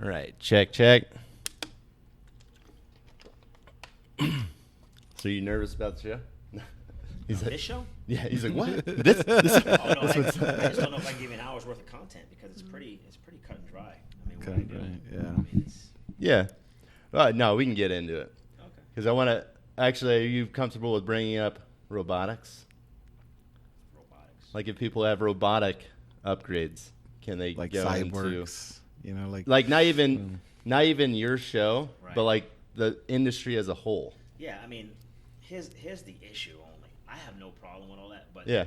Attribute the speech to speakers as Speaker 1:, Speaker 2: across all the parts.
Speaker 1: All right, check. So you nervous about the show?
Speaker 2: He's like, this show?
Speaker 1: Yeah, he's like, what?
Speaker 2: Oh, no, I just don't know if I can give you an hour's worth of content because it's pretty cut and dry. I mean, what I do.
Speaker 3: Yeah.
Speaker 2: I mean, it's,
Speaker 1: Yeah. No, we can get into it.
Speaker 2: okay.
Speaker 1: Because I want to, actually, are you comfortable with bringing up robotics?
Speaker 2: Robotics.
Speaker 1: Like if people have robotic upgrades, can they
Speaker 3: Like
Speaker 1: go
Speaker 3: cyborgs,
Speaker 1: like not even your show,
Speaker 2: Right.
Speaker 1: but like the industry as a whole?
Speaker 2: Yeah, I mean, here's the issue only. I have no problem with all that, but
Speaker 1: Yeah.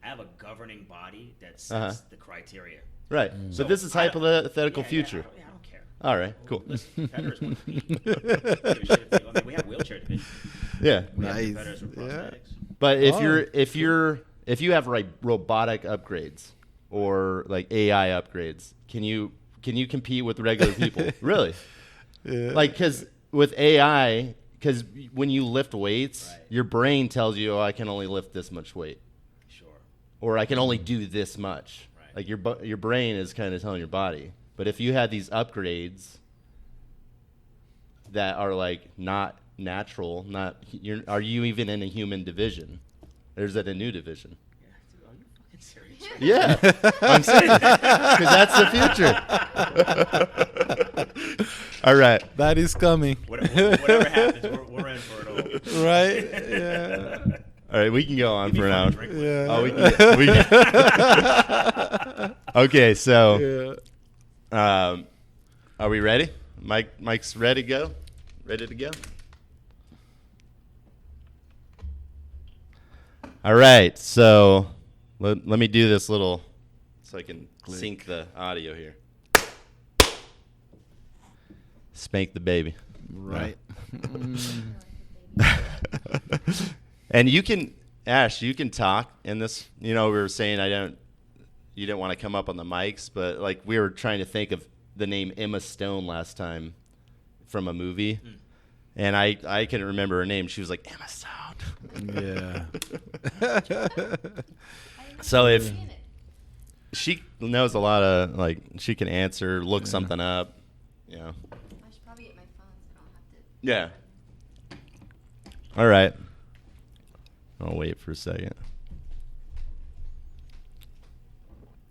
Speaker 2: I have a governing body that sets the criteria.
Speaker 1: Right.
Speaker 2: So
Speaker 1: But this is
Speaker 2: I-
Speaker 1: hypothetical
Speaker 2: Yeah,
Speaker 1: future.
Speaker 2: I don't care.
Speaker 1: All right, cool.
Speaker 2: Listen, competitors want to compete. I mean, we have wheelchair division.
Speaker 1: Yeah.
Speaker 2: We have
Speaker 3: Nice.
Speaker 2: competitors with
Speaker 3: Yeah.
Speaker 2: prosthetics.
Speaker 1: But
Speaker 3: Oh.
Speaker 1: if you have like robotic upgrades or like AI upgrades, can you compete with regular people? Really?
Speaker 3: Yeah.
Speaker 1: Like, because with AI, because when you lift weights,
Speaker 2: Right.
Speaker 1: your brain tells you, oh, I can only lift this much weight,
Speaker 2: Sure.
Speaker 1: or I can only do this much.
Speaker 2: Right.
Speaker 1: Like your brain is kind of telling your body. But if you had these upgrades that are like not natural, are you even in a human division? Or is it a new division?
Speaker 2: Yeah, dude, are you fucking serious?
Speaker 1: Yeah, I'm saying because that's the future. All right.
Speaker 3: That is coming.
Speaker 2: Whatever happens, we're in for it all.
Speaker 3: Right? Yeah.
Speaker 1: All right, we can go on
Speaker 2: Give me
Speaker 1: for an
Speaker 2: a
Speaker 1: hour.
Speaker 2: fucking drink.
Speaker 3: Yeah.
Speaker 1: Oh, we can. Okay, so
Speaker 3: Yeah.
Speaker 1: are we ready? Mike's ready to go? Ready to go? All right, so let me do this little so I can sync the audio here. Spank the baby.
Speaker 3: Right.
Speaker 1: And you can, Ash, you can talk in this. You know, we were saying you didn't want to come up on the mics, but like we were trying to think of the name Emma Stone last time from a movie, and I couldn't remember her name. She was like Emma Stone.
Speaker 3: Yeah.
Speaker 1: So if she knows a lot of like, she can answer, look something up. You know.
Speaker 4: I should probably get my phone so I don't have to.
Speaker 1: Yeah. All right. I'll wait for a second.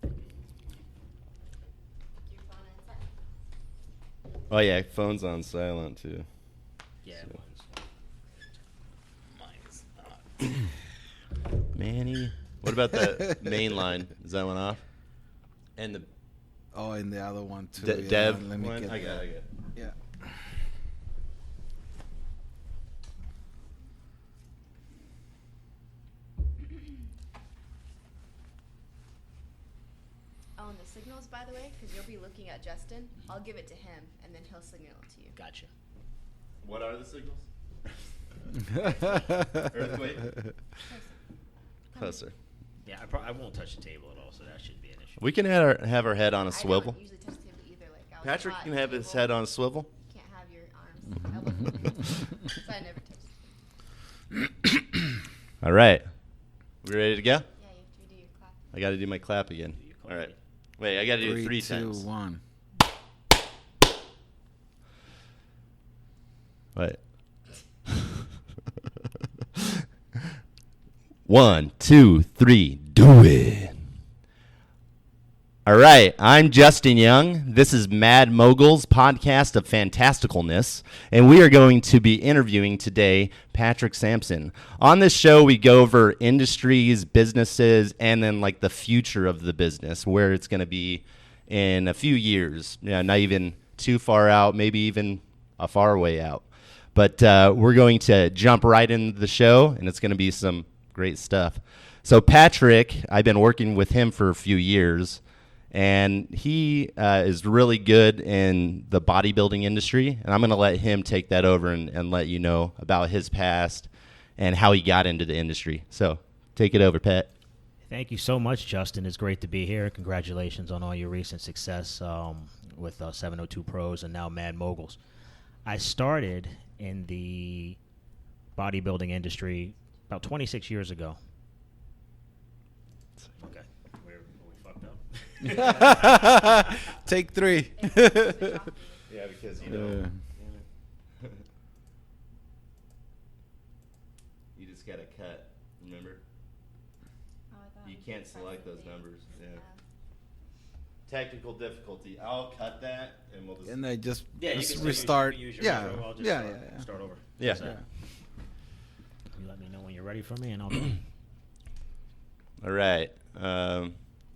Speaker 4: Your phone inside.
Speaker 1: Oh yeah, phone's on silent too.
Speaker 2: Yeah,
Speaker 1: So.
Speaker 2: mine's not.
Speaker 1: Manny. What about the main line? Is that one off? And the
Speaker 3: Oh, and the other one too.
Speaker 1: De-
Speaker 3: yeah.
Speaker 1: Dev
Speaker 3: Let me
Speaker 1: one?
Speaker 3: get
Speaker 1: I got
Speaker 3: that.
Speaker 1: it.
Speaker 3: Yeah.
Speaker 4: Oh, and the signals, by the way, because you'll be looking at Justin. I'll give it to him, and then he'll signal it to you.
Speaker 2: Gotcha.
Speaker 1: What are the signals? Earthquake? Closer.
Speaker 2: Yeah, I won't touch the table at all, so that shouldn't be an issue.
Speaker 1: We can have our head on a
Speaker 4: I
Speaker 1: swivel.
Speaker 4: don't usually touch the table either. Like I was
Speaker 1: Patrick
Speaker 4: taught
Speaker 1: can have his
Speaker 4: table,
Speaker 1: head on a swivel.
Speaker 4: You can't have your arms, elbows, so I never touch.
Speaker 1: All right. We ready to go?
Speaker 4: Yeah, you have to do your clap.
Speaker 1: I got to do my clap again.
Speaker 2: Do your clap
Speaker 1: All right.
Speaker 2: again.
Speaker 1: Wait, I got to do
Speaker 3: 3,
Speaker 1: three
Speaker 3: 2,
Speaker 1: times.
Speaker 3: 1.
Speaker 1: Wait. 1, 2, 3, do it. All right, I'm Justin Young. This is Mad Moguls podcast of Fantasticalness, and we are going to be interviewing today Patrick Sampson. On this show, we go over industries, businesses, and then like the future of the business, where it's going to be in a few years. Yeah, not even too far out, maybe even a far way out. But we're going to jump right into the show, and it's going to be some great stuff. So Patrick, I've been working with him for a few years, and he is really good in the bodybuilding industry, and I'm going to let him take that over and let you know about his past and how he got into the industry. So take it over, Pat.
Speaker 2: Thank you so much, Justin. It's great to be here. Congratulations on all your recent success with 702 Pros and now Mad Moguls. I started in the bodybuilding industry about 26 years ago. Okay. We fucked up.
Speaker 3: take 3.
Speaker 1: Yeah, because you just got to cut. Remember, you can't select those numbers. Yeah. Technical difficulty. I'll cut that, and we'll just.
Speaker 3: And then just
Speaker 2: Yeah,
Speaker 3: just
Speaker 2: you can
Speaker 3: restart.
Speaker 2: Use your
Speaker 3: Yeah.
Speaker 2: intro. I'll just
Speaker 3: Yeah.
Speaker 2: start over.
Speaker 1: Yeah.
Speaker 3: Yeah.
Speaker 2: You let me know when you're ready for me, and I'll do it.
Speaker 1: All right.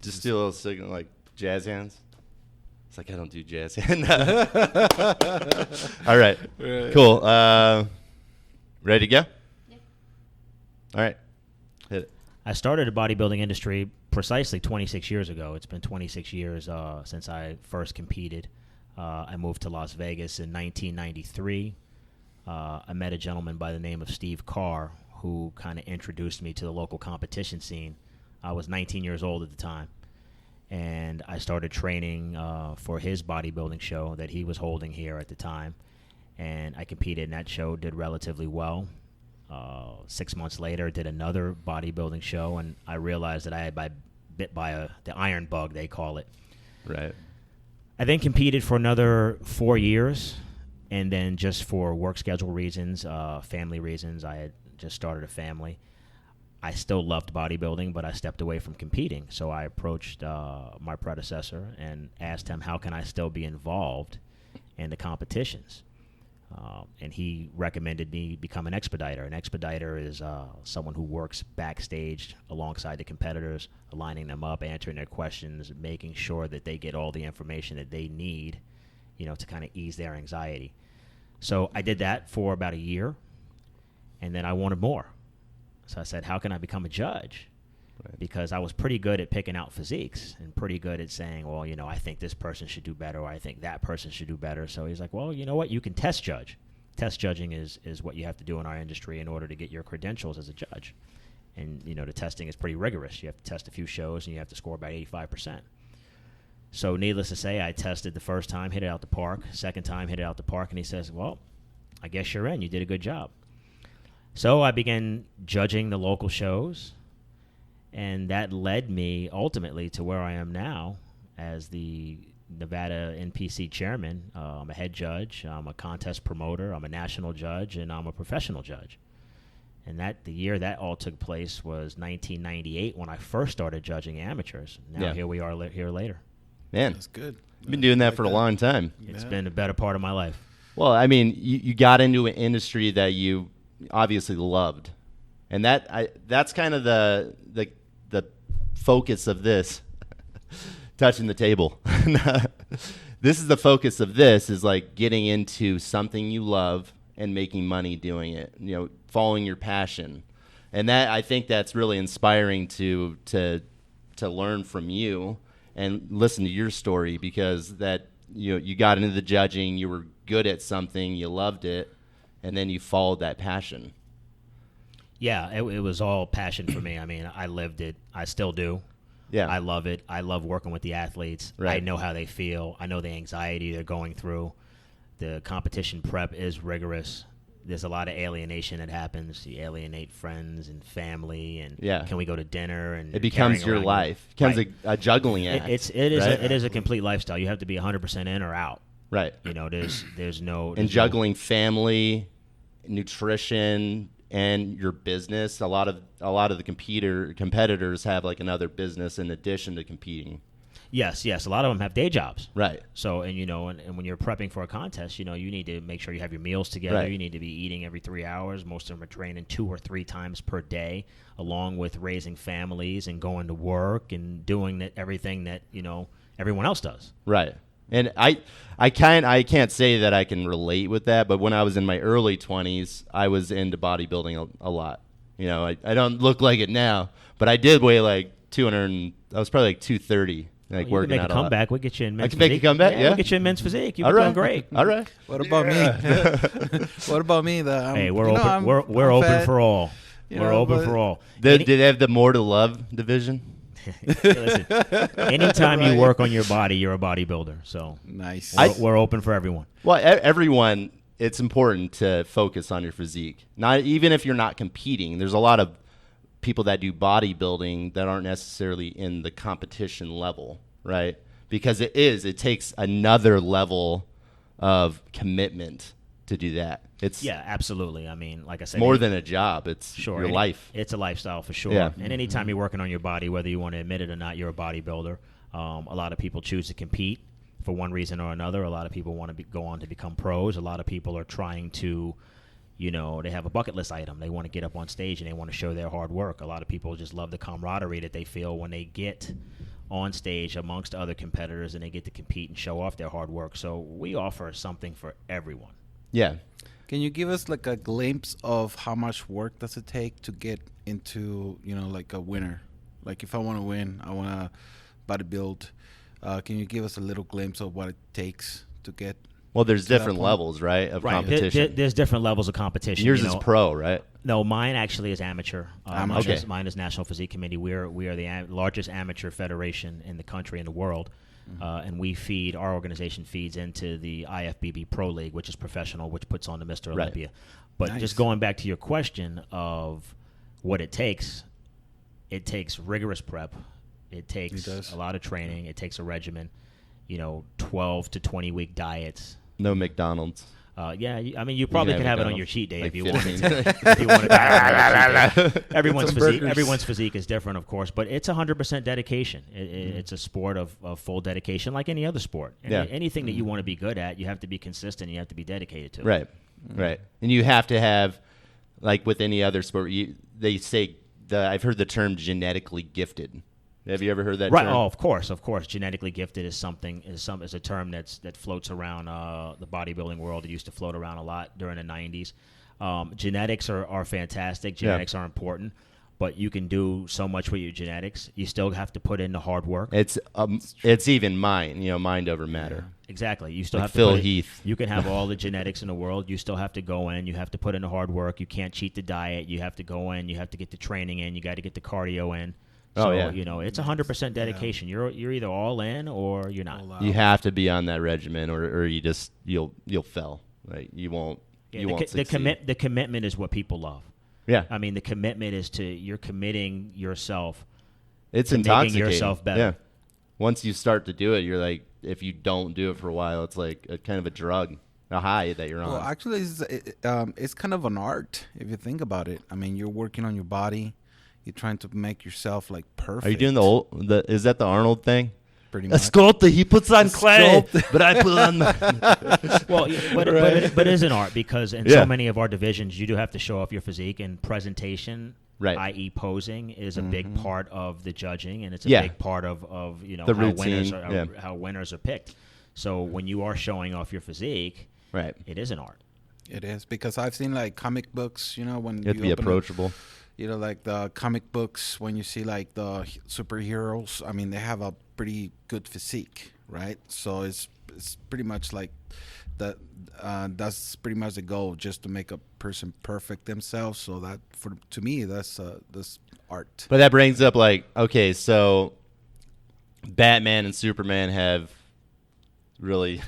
Speaker 1: Just do a little signal like jazz hands. It's like I don't do jazz hands. All right. Cool. Ready to go?
Speaker 4: Yeah.
Speaker 1: All right. Hit it.
Speaker 2: I started the bodybuilding industry precisely 26 years ago. It's been 26 years since I first competed. I moved to Las Vegas in 1993. I met a gentleman by the name of Steve Carr who kind of introduced me to the local competition scene. I was 19 years old at the time, and I started training for his bodybuilding show that he was holding here at the time, and I competed in that show, did relatively well. 6 months later, did another bodybuilding show, and I realized that I had bit by the iron bug, they call it.
Speaker 1: Right.
Speaker 2: I then competed for another 4 years, and then just for work schedule reasons, family reasons, I had just started a family. I still loved bodybuilding, but I stepped away from competing. So I approached my predecessor and asked him, how can I still be involved in the competitions? And he recommended me become an expediter. An expediter is someone who works backstage alongside the competitors, aligning them up, answering their questions, making sure that they get all the information that they need, to kind of ease their anxiety. So I did that for about a year, and then I wanted more. So I said, how can I become a judge? Right. Because I was pretty good at picking out physiques and pretty good at saying, well, I think this person should do better, or I think that person should do better. So he's like, well, you know what? You can test judge. Test judging is what you have to do in our industry in order to get your credentials as a judge. And, the testing is pretty rigorous. You have to test a few shows, and you have to score about 85%. So needless to say, I tested the first time, hit it out the park. Second time, hit it out the park. And he says, well, I guess you're in. You did a good job. So I began judging the local shows, and that led me ultimately to where I am now as the Nevada NPC chairman. I'm a head judge, I'm a contest promoter, I'm a national judge, and I'm a professional judge. And the year that all took place was 1998 when I first started judging amateurs. Now here we are here later.
Speaker 1: Man,
Speaker 3: That's good.
Speaker 1: You've been doing that for a long time.
Speaker 2: It's been a better part of my life.
Speaker 1: Well, I mean, you got into an industry that you obviously loved, and that's kind of the focus of this. Touching the table. This is the focus of this, is like getting into something you love and making money doing it, following your passion. And that, I think that's really inspiring to learn from you and listen to your story, because that you got into the judging, you were good at something, you loved it, and then you followed that passion.
Speaker 2: Yeah, it was all passion for me. I mean, I lived it. I still do.
Speaker 1: Yeah.
Speaker 2: I love it. I love working with the athletes.
Speaker 1: Right.
Speaker 2: I know how they feel. I know the anxiety they're going through. The competition prep is rigorous. There's a lot of alienation that happens. You alienate friends and family, and can we go to dinner? And
Speaker 1: it becomes your life. It becomes a juggling act.
Speaker 2: It is a complete lifestyle. You have to be 100% in or out.
Speaker 1: Right.
Speaker 2: There's no.
Speaker 1: And juggling family, nutrition, and your business. A lot of the competitors have like another business in addition to competing.
Speaker 2: Yes. A lot of them have day jobs.
Speaker 1: Right.
Speaker 2: So, and when you're prepping for a contest, you need to make sure you have your meals together.
Speaker 1: Right.
Speaker 2: You need to be eating every 3 hours. Most of them are training 2 or 3 times per day, along with raising families and going to work and doing everything that, everyone else does.
Speaker 1: Right. And I can't say that I can relate with that, but when I was in my early 20s, I was into bodybuilding a lot. I don't look like it now, but I did weigh like 200. I was probably like 230. Like
Speaker 2: you
Speaker 1: working
Speaker 2: can make
Speaker 1: out
Speaker 2: a comeback. We'll get you in men's
Speaker 1: physique. I can make a comeback. Yeah,
Speaker 2: we'll get you in men's physique. You've
Speaker 1: been
Speaker 2: doing great.
Speaker 1: All right.
Speaker 3: What about me? What about me?
Speaker 2: Hey, we're open. We're open for all. We're open for all.
Speaker 1: Did they have the More to Love division?
Speaker 2: Listen, anytime you work on your body, you're a bodybuilder. So
Speaker 3: nice.
Speaker 2: We're open for everyone.
Speaker 1: Well, everyone. It's important to focus on your physique. Not even if you're not competing. There's a lot of people that do bodybuilding that aren't necessarily in the competition level, right? because it takes another level of commitment to do that. It's
Speaker 2: Yeah, absolutely. I mean, like I said,
Speaker 1: more than a job. It's
Speaker 2: sure,
Speaker 1: your life.
Speaker 2: It's a lifestyle for sure.
Speaker 1: Yeah.
Speaker 2: And anytime you're working on your body, whether you want to admit it or not, you're a bodybuilder. A lot of people choose to compete for one reason or another. A lot of people want to go on to become pros. A lot of people are trying to, they have a bucket list item. They want to get up on stage and they want to show their hard work. A lot of people just love the camaraderie that they feel when they get on stage amongst other competitors and they get to compete and show off their hard work. So we offer something for everyone.
Speaker 1: Yeah.
Speaker 3: Can you give us like a glimpse of how much work does it take to get into, like a winner? Like if I want to win, I want to bodybuild. Can you give us a little glimpse of what it takes to get?
Speaker 1: Well, there's
Speaker 3: to that
Speaker 1: different
Speaker 3: point?
Speaker 1: levels, right, of
Speaker 2: Right.
Speaker 1: competition.
Speaker 2: There's different levels of competition.
Speaker 1: Yours is pro, right?
Speaker 2: No, mine actually is amateur.
Speaker 3: Amateur.
Speaker 2: Mine is National Physique Committee. We are the largest amateur federation in the country and the world. And our organization feeds into the IFBB Pro League, which is professional, which puts on the Mr.
Speaker 1: Right.
Speaker 2: Olympia. But
Speaker 3: Nice.
Speaker 2: just going back to your question of what it takes rigorous prep. It takes
Speaker 3: It does.
Speaker 2: a lot of training. It takes a regimen, 12 to 20 week diets.
Speaker 1: No McDonald's.
Speaker 2: You probably
Speaker 1: can
Speaker 2: could
Speaker 1: have
Speaker 2: have it on
Speaker 1: McDonald's,
Speaker 2: your cheat day
Speaker 1: like
Speaker 2: if you wanted
Speaker 1: 15.
Speaker 2: to. If you wanted to have it on your cheat day. Everyone's
Speaker 3: Some
Speaker 2: physique,
Speaker 3: burgers.
Speaker 2: everyone's physique is different, of course, but it's 100% dedication. It's a sport of full dedication, like any other sport.
Speaker 1: Yeah.
Speaker 2: Anything that you want to be good at, you have to be consistent. You have to be dedicated to.
Speaker 1: Right. Right. And you have to have, like with any other sport, they say, I've heard the term genetically gifted. Have you ever heard that
Speaker 2: Right.
Speaker 1: term?
Speaker 2: Oh, of course. Genetically gifted is a term that floats around the bodybuilding world. It used to float around a lot during the 90s. Genetics are fantastic. Genetics are important, but you can do so much with your genetics. You still have to put in the hard work.
Speaker 1: It's even mind over matter.
Speaker 2: Exactly. You still
Speaker 1: Like
Speaker 2: have to
Speaker 1: Phil
Speaker 2: put in-
Speaker 1: Heath.
Speaker 2: You can have all the genetics in the world. You still have to go in. You have to put in the hard work. You can't cheat the diet. You have to go in. You have to get the training in. You got to get the cardio in. So,
Speaker 1: Oh, yeah.
Speaker 2: It's 100% dedication. You're either all in or you're not.
Speaker 3: All out.
Speaker 1: You have to be on that regimen, or you'll fail. Like you won't.
Speaker 2: Yeah,
Speaker 1: You won't succeed.
Speaker 2: the commitment is what people love.
Speaker 1: Yeah,
Speaker 2: I mean, the commitment is you're committing yourself
Speaker 1: it's
Speaker 2: to making
Speaker 1: intoxicating.
Speaker 2: yourself better.
Speaker 1: Yeah. Once you start to do it, you're like, if you don't do it for a while, it's like a kind of a drug, a high that you're on.
Speaker 3: Well, actually, it's kind of an art if you think about it. I mean, you're working on your body. You're trying to make yourself like perfect.
Speaker 1: Are you doing is that the Arnold thing?
Speaker 3: pretty
Speaker 1: A
Speaker 3: much?
Speaker 1: sculptor, he puts on clay,
Speaker 3: sculptor.
Speaker 1: but I put it on the.
Speaker 2: Well, yeah, but it is an art because in
Speaker 1: Yeah.
Speaker 2: so many of our divisions, you do have to show off your physique and presentation,
Speaker 1: Right.
Speaker 2: i.e. posing, is a big part of the judging, and it's a
Speaker 1: Yeah.
Speaker 2: big part of
Speaker 1: The
Speaker 2: how winners
Speaker 1: routine,
Speaker 2: how winners are picked. So when you are showing off your physique,
Speaker 1: Right.
Speaker 2: it is an art.
Speaker 3: It is because I've seen like comic books. When
Speaker 1: You have to be
Speaker 3: open up,
Speaker 1: approachable.
Speaker 3: like the comic books, when you see like the superheroes, I mean, they have a pretty good physique, right? So it's pretty much like that. That's pretty much the goal, just to make a person perfect themselves. So that, to me, that's art.
Speaker 1: But that brings up okay, so Batman and Superman have really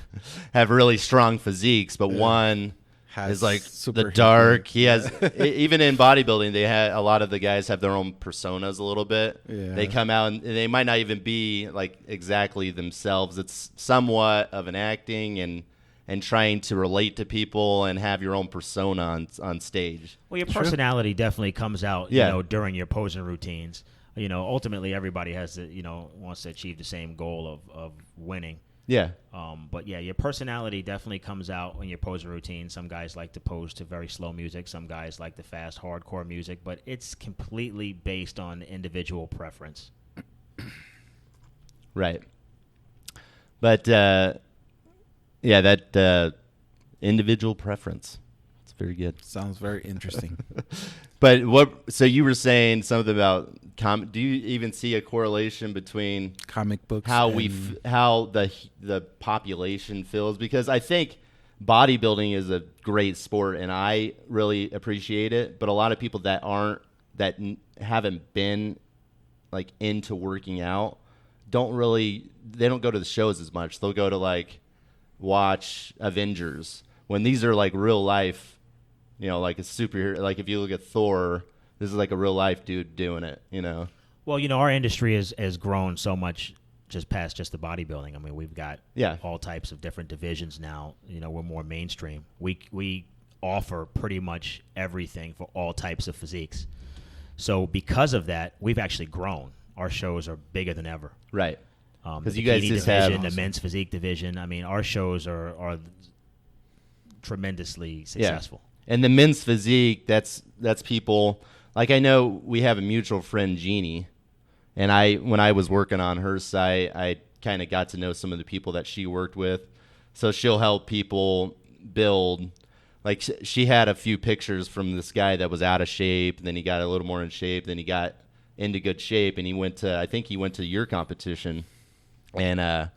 Speaker 1: strong physiques, but one
Speaker 3: Has
Speaker 1: is like
Speaker 3: super
Speaker 1: the dark.
Speaker 3: heat.
Speaker 1: He has even in bodybuilding, they had a lot of the guys have their own personas a little bit.
Speaker 3: Yeah.
Speaker 1: They come out and they might not even be like exactly themselves. It's somewhat of an acting and trying to relate to people and have your own persona on stage.
Speaker 2: Well, your personality definitely comes out,
Speaker 1: Yeah.
Speaker 2: during your posing routines. Ultimately everybody has to, wants to achieve the same goal of winning.
Speaker 1: Yeah.
Speaker 2: But yeah, your personality definitely comes out in your posing routine. Some guys like to pose to very slow music. Some guys like the fast, hardcore music. But it's completely based on individual preference.
Speaker 1: Right. But that individual preference. It's very good.
Speaker 3: Sounds very interesting.
Speaker 1: But so you were saying something about do you even see a correlation between
Speaker 3: Comic books.
Speaker 1: how
Speaker 3: and-
Speaker 1: how the population feels? Because I think bodybuilding is a great sport and I really appreciate it, but a lot of people that haven't been like into working out don't go to the shows as much. They'll go to watch Avengers when these are like real life, like a superhero. Like if you look at Thor, this is like a real life dude doing it,
Speaker 2: Well, our industry has grown so much just past just the bodybuilding. I mean, we've got all types of different divisions now. You know, we're more mainstream. We offer pretty much everything for all types of physiques. So because of that, we've actually grown. Our shows are bigger than ever.
Speaker 1: Right.
Speaker 2: Because
Speaker 1: you guys just have
Speaker 2: the men's physique division. I mean, our shows are tremendously successful.
Speaker 1: Yeah. And the men's physique, that's people like, I know we have a mutual friend, Jeannie, and when I was working on her site, I kind of got to know some of the people that she worked with. So she'll help people build. Like, she had a few pictures from this guy that was out of shape, and then he got a little more in shape, then he got into good shape, and I think he went to your competition. And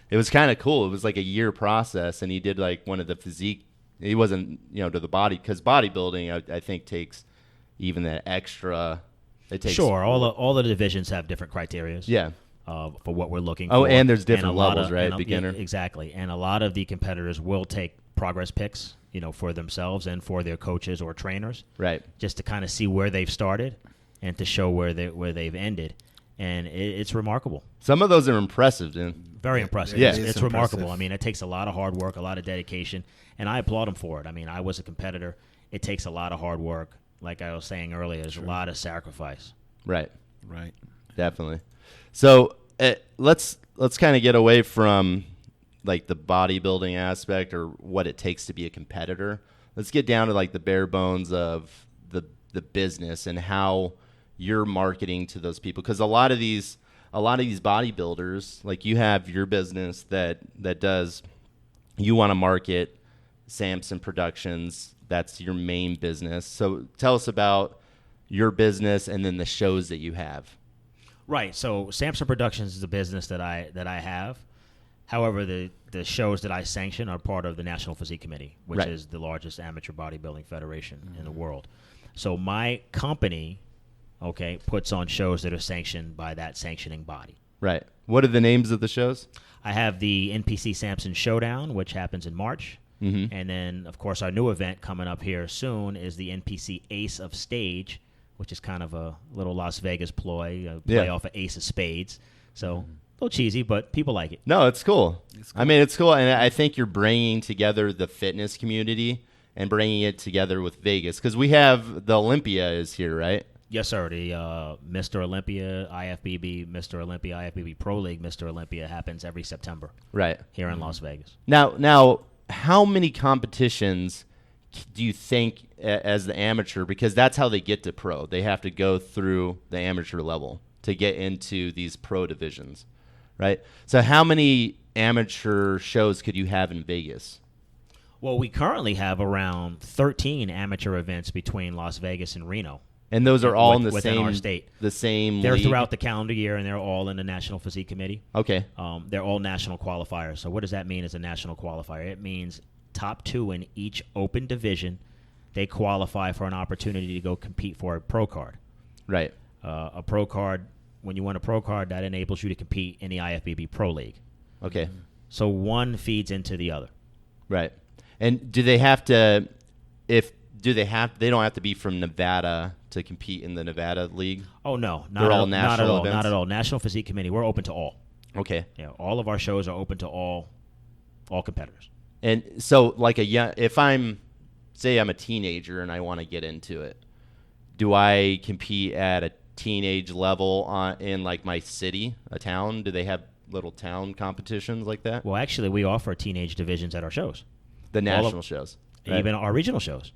Speaker 1: it was kind of cool. It was like a year process, and he did like one of the physique. He wasn't, to the body, because bodybuilding, I think, takes even that extra. It takes
Speaker 2: all the divisions have different criteria.
Speaker 1: Yeah.
Speaker 2: For what we're looking
Speaker 1: for.
Speaker 2: Oh,
Speaker 1: and there's different levels, right? Beginner.
Speaker 2: Yeah, exactly. And a lot of the competitors will take progress pics, for themselves and for their coaches or trainers.
Speaker 1: Right.
Speaker 2: Just to kind of see where they've started and to show where they've ended. And it's remarkable.
Speaker 1: Some of those are impressive, dude.
Speaker 2: Very impressive.
Speaker 1: Yeah.
Speaker 2: It's remarkable. I mean, it takes a lot of hard work, a lot of dedication, and I applaud them for it. I mean, I was a competitor. It takes a lot of hard work. Like I was saying earlier, there's a lot of sacrifice.
Speaker 1: Right.
Speaker 3: Right.
Speaker 1: Definitely. So let's kind of get away from like the bodybuilding aspect or what it takes to be a competitor. Let's get down to like the bare bones of the business and how you're marketing to those people, because a lot of these bodybuilders, like you have your business that does, you want to market Sampson Productions. That's your main business. So tell us about your business and then the shows that you have.
Speaker 2: Right. So Sampson Productions is a business that I have. However, the shows that I sanction are part of the National Physique Committee, which is the largest amateur bodybuilding federation in the world. So my company, puts on shows that are sanctioned by that sanctioning body.
Speaker 1: Right. What are the names of the shows?
Speaker 2: I have the NPC Sampson Showdown, which happens in March. Mm-hmm. And then, of course, our new event coming up here soon is the NPC Ace of Stage, which is kind of a little Las Vegas ploy, play off of Ace of Spades. So a little cheesy, but people like it.
Speaker 1: No, it's cool. I mean, it's cool. And I think you're bringing together the fitness community and bringing it together with Vegas, because we have the Olympia is here, right?
Speaker 2: Yes, sir. The Mr. Olympia, IFBB, Mr. Olympia, IFBB Pro League, Mr. Olympia happens every September.
Speaker 1: Right.
Speaker 2: Here in Las Vegas.
Speaker 1: Now, how many competitions do you think as the amateur, because that's how they get to pro, they have to go through the amateur level to get into these pro divisions, right? So how many amateur shows could you have in Vegas?
Speaker 2: Well, we currently have around 13 amateur events between Las Vegas and Reno.
Speaker 1: And those are all in the
Speaker 2: within
Speaker 1: same
Speaker 2: our state.
Speaker 1: The same
Speaker 2: They're
Speaker 1: league?
Speaker 2: throughout the calendar year, and they're all in the National Physique Committee.
Speaker 1: Okay.
Speaker 2: They're all national qualifiers. So what does that mean as a national qualifier? It means top 2 in each open division, they qualify for an opportunity to go compete for a pro card.
Speaker 1: Right.
Speaker 2: A pro card, when you win a pro card, that enables you to compete in the IFBB Pro League.
Speaker 1: Okay.
Speaker 2: So one feeds into the other.
Speaker 1: Right. And do they have to, they don't have to be from Nevada to compete in the Nevada League?
Speaker 2: Oh, no.
Speaker 1: They're all national events?
Speaker 2: Not at all. National Physique Committee, we're open to all.
Speaker 1: Okay.
Speaker 2: Yeah, all of our shows are open to all competitors.
Speaker 1: And so, like if I'm a teenager and I want to get into it, do I compete at a teenage level in like my city, a town? Do they have little town competitions like that?
Speaker 2: Well, actually, we offer teenage divisions at our shows.
Speaker 1: The national shows. Right?
Speaker 2: Even our regional shows.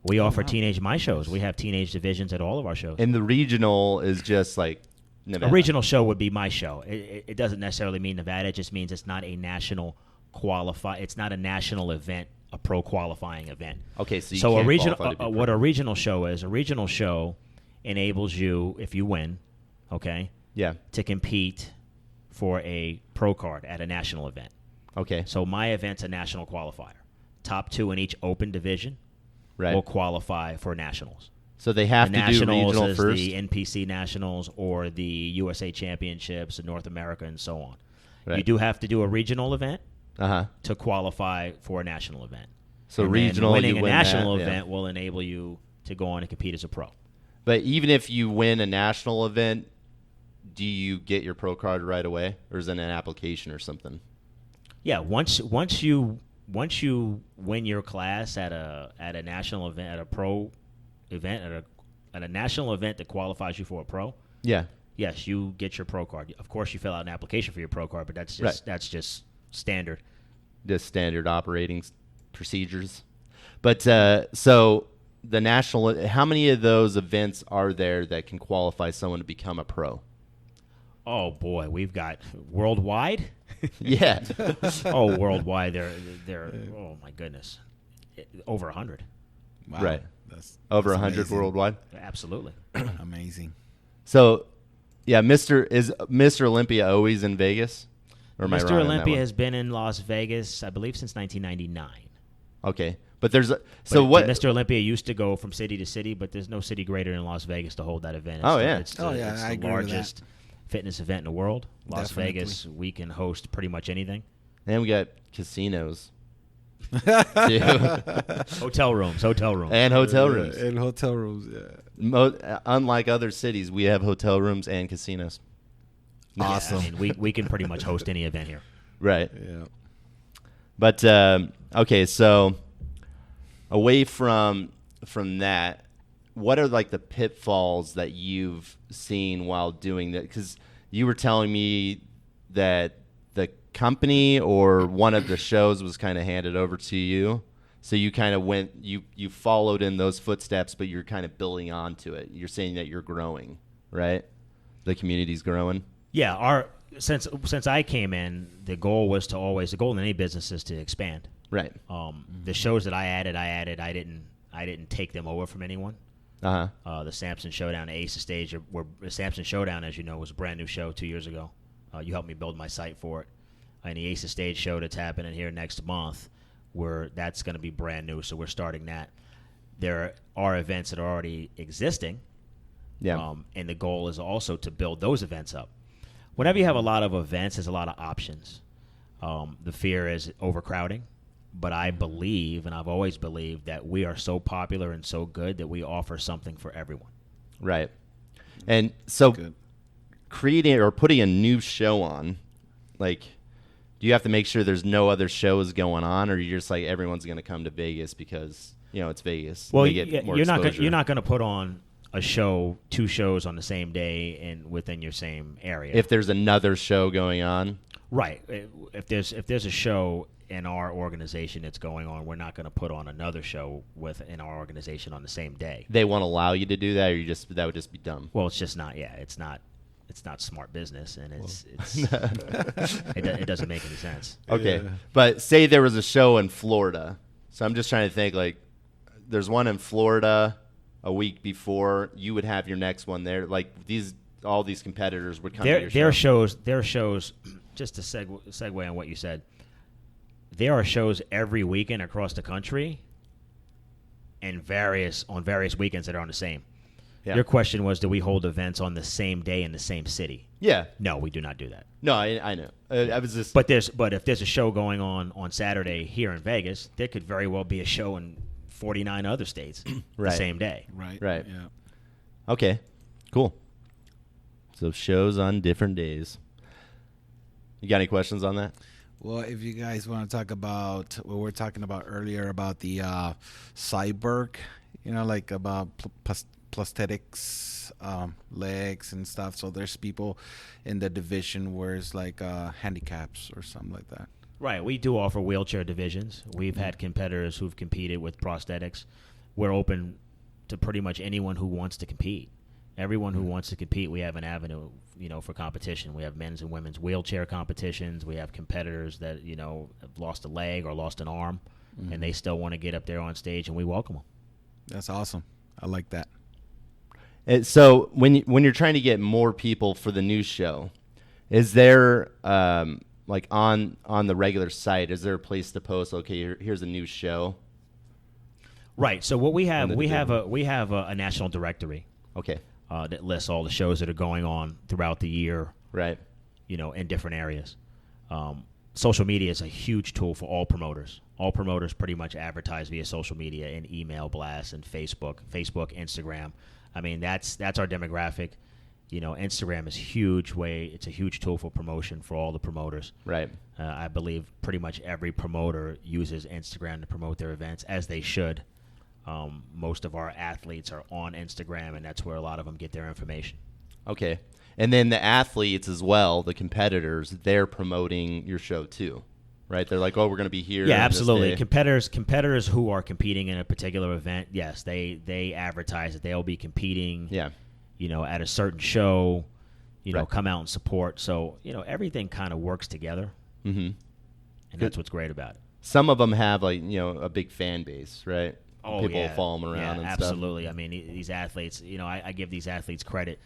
Speaker 2: We offer teenage my shows. We have teenage divisions at all of our shows.
Speaker 1: And the regional is just like Nevada.
Speaker 2: A regional show would be my show. It doesn't necessarily mean Nevada. It just means it's not a national It's not a national event, a pro qualifying event.
Speaker 1: Okay, so
Speaker 2: a regional. What a regional show is, a regional show enables you, if you win, to compete for a pro card at a national event.
Speaker 1: Okay.
Speaker 2: So my event's a national qualifier. Top 2 in each open division will qualify for nationals.
Speaker 1: So they have to do regional
Speaker 2: is
Speaker 1: first?
Speaker 2: The NPC Nationals or the USA Championships in North America and so on.
Speaker 1: Right.
Speaker 2: You do have to do a regional event
Speaker 1: to
Speaker 2: qualify for a national event.
Speaker 1: So
Speaker 2: and
Speaker 1: regional,
Speaker 2: winning
Speaker 1: you
Speaker 2: a
Speaker 1: win
Speaker 2: national
Speaker 1: that,
Speaker 2: event will enable you to go on and compete as a pro.
Speaker 1: But even if you win a national event, do you get your pro card right away, or is it an application or something?
Speaker 2: Yeah, once you win your class at a national event, at a pro event, at a national event that qualifies you for a pro.
Speaker 1: Yeah.
Speaker 2: Yes, you get your pro card. Of course, you fill out an application for your pro card, but that's just standard.
Speaker 1: Just standard operating procedures. But so the national, how many of those events are there that can qualify someone to become a pro?
Speaker 2: Oh boy, we've got worldwide.
Speaker 1: Yeah.
Speaker 2: Oh, worldwide, they're oh my goodness, over 100.
Speaker 3: Wow.
Speaker 1: Right.
Speaker 3: That's
Speaker 1: Over
Speaker 3: that's
Speaker 1: 100
Speaker 3: amazing.
Speaker 1: worldwide.
Speaker 2: Absolutely.
Speaker 3: Amazing.
Speaker 1: So, yeah, Mr. Olympia always in Vegas? Or am I
Speaker 2: Mr.
Speaker 1: wrong on that
Speaker 2: Olympia
Speaker 1: one?
Speaker 2: has been in Las Vegas, I believe, since 1999.
Speaker 1: Okay. But there's
Speaker 2: But Mr. Olympia used to go from city to city, but there's no city greater than Las Vegas to hold that event.
Speaker 1: Oh, yeah.
Speaker 2: It's
Speaker 3: I
Speaker 2: the
Speaker 3: agree with
Speaker 2: largest fitness event in the world. Las
Speaker 3: Definitely.
Speaker 2: Vegas, we can host pretty much anything.
Speaker 1: And we got casinos. Too.
Speaker 2: Hotel rooms.
Speaker 1: And hotel rooms.
Speaker 3: In hotel rooms, yeah.
Speaker 1: Unlike other cities, we have hotel rooms and casinos.
Speaker 3: Awesome.
Speaker 2: Yeah, I mean, we can pretty much host any event here.
Speaker 1: Right.
Speaker 3: Yeah.
Speaker 1: But okay, so away from that, what are like the pitfalls that you've seen while doing that? Because you were telling me that the company or one of the shows was kind of handed over to you, so you kind of you followed in those footsteps, but you're kind of building onto it. You're saying that you're growing, right? The community's growing.
Speaker 2: Yeah, since I came in, the goal in any business is to expand.
Speaker 1: Right.
Speaker 2: The shows that I added, I didn't take them over from anyone.
Speaker 1: Uh-huh.
Speaker 2: The Sampson Showdown, Ace Stage, the Sampson Showdown, as you know, was a brand new show 2 years ago. You helped me build my site for it. And the Ace Stage show that's happening here next month, that's going to be brand new, so we're starting that. There are events that are already existing,
Speaker 1: Yeah.
Speaker 2: and the goal is also to build those events up. Whenever you have a lot of events, there's a lot of options. The fear is overcrowding. But I believe, and I've always believed, that we are so popular and so good that we offer something for everyone.
Speaker 1: Right. And so
Speaker 3: Good.
Speaker 1: creating or putting a new show on, like, do you have to make sure there's no other shows going on, or you're just like everyone's going to come to Vegas because, it's Vegas?
Speaker 2: Well,
Speaker 1: They get more
Speaker 2: you're
Speaker 1: exposure.
Speaker 2: not going to put on a show, 2 shows on the same day and within your same area.
Speaker 1: If there's another show going on.
Speaker 2: Right. If there's a show in our organization that's going on, we're not going to put on another show within our organization on the same day.
Speaker 1: They won't allow you to do that, or that would just be dumb.
Speaker 2: Well, it's just not. Yeah, it's not smart business, and it doesn't make any sense.
Speaker 1: Okay.
Speaker 3: Yeah.
Speaker 1: But say there was a show in Florida. So I'm just trying to think, like, there's one in Florida a week before, you would have your next one there. Like, all these competitors would come to your show.
Speaker 2: There are shows, just to segue on what you said, there are shows every weekend across the country and on various weekends that are on the same.
Speaker 1: Yeah.
Speaker 2: Your question was, do we hold events on the same day in the same city?
Speaker 1: Yeah.
Speaker 2: No, we do not do that.
Speaker 1: No, I know. I was just.
Speaker 2: But if there's a show going on Saturday here in Vegas, there could very well be a show in 49 other states
Speaker 1: Right.
Speaker 2: the same day.
Speaker 3: Right.
Speaker 1: Right.
Speaker 3: Yeah.
Speaker 1: Okay. Cool. So shows on different days. You got any questions on that?
Speaker 3: Well, if you guys want to talk about what we were talking about earlier about the cyborg, like about prosthetics, legs and stuff. So there's people in the division where it's like handicaps or something like that.
Speaker 2: Right. We do offer wheelchair divisions. We've had competitors who've competed with prosthetics. We're open to pretty much anyone who wants to compete. Everyone who wants to compete, we have an avenue, for competition. We have men's and women's wheelchair competitions. We have competitors that, have lost a leg or lost an arm, and they still want to get up there on stage, and we welcome them.
Speaker 3: That's awesome. I like that.
Speaker 1: And so when you're trying to get more people for the new show, is there like on the regular site, is there a place to post? Okay, here's a new show.
Speaker 2: Right. So what we have,
Speaker 1: And
Speaker 2: we
Speaker 1: then
Speaker 2: have a national directory
Speaker 1: Okay,
Speaker 2: that lists all the shows that are going on throughout the year,
Speaker 1: right.
Speaker 2: in different areas. Social media is a huge tool for all promoters. All promoters pretty much advertise via social media and email blasts and Facebook, Instagram. I mean, that's our demographic. Instagram is huge way. It's a huge tool for promotion for all the promoters.
Speaker 1: Right.
Speaker 2: I believe pretty much every promoter uses Instagram to promote their events, as they should. Most of our athletes are on Instagram, and that's where a lot of them get their information.
Speaker 1: Okay. And then the athletes as well, the competitors, they're promoting your show too, right? They're like, oh, we're going to be here.
Speaker 2: Yeah,
Speaker 1: on this
Speaker 2: absolutely.
Speaker 1: day.
Speaker 2: Competitors who are competing in a particular event, yes, they advertise that they'll be competing.
Speaker 1: Yeah.
Speaker 2: At a certain show,
Speaker 1: Right.
Speaker 2: come out and support. So, everything kind of works together.
Speaker 1: Mm-hmm.
Speaker 2: And that's what's great about it.
Speaker 1: Some of them have a big fan base, right?
Speaker 2: Oh,
Speaker 1: People
Speaker 2: yeah.
Speaker 1: follow them around and
Speaker 2: absolutely. I mean, these athletes, I give these athletes credit.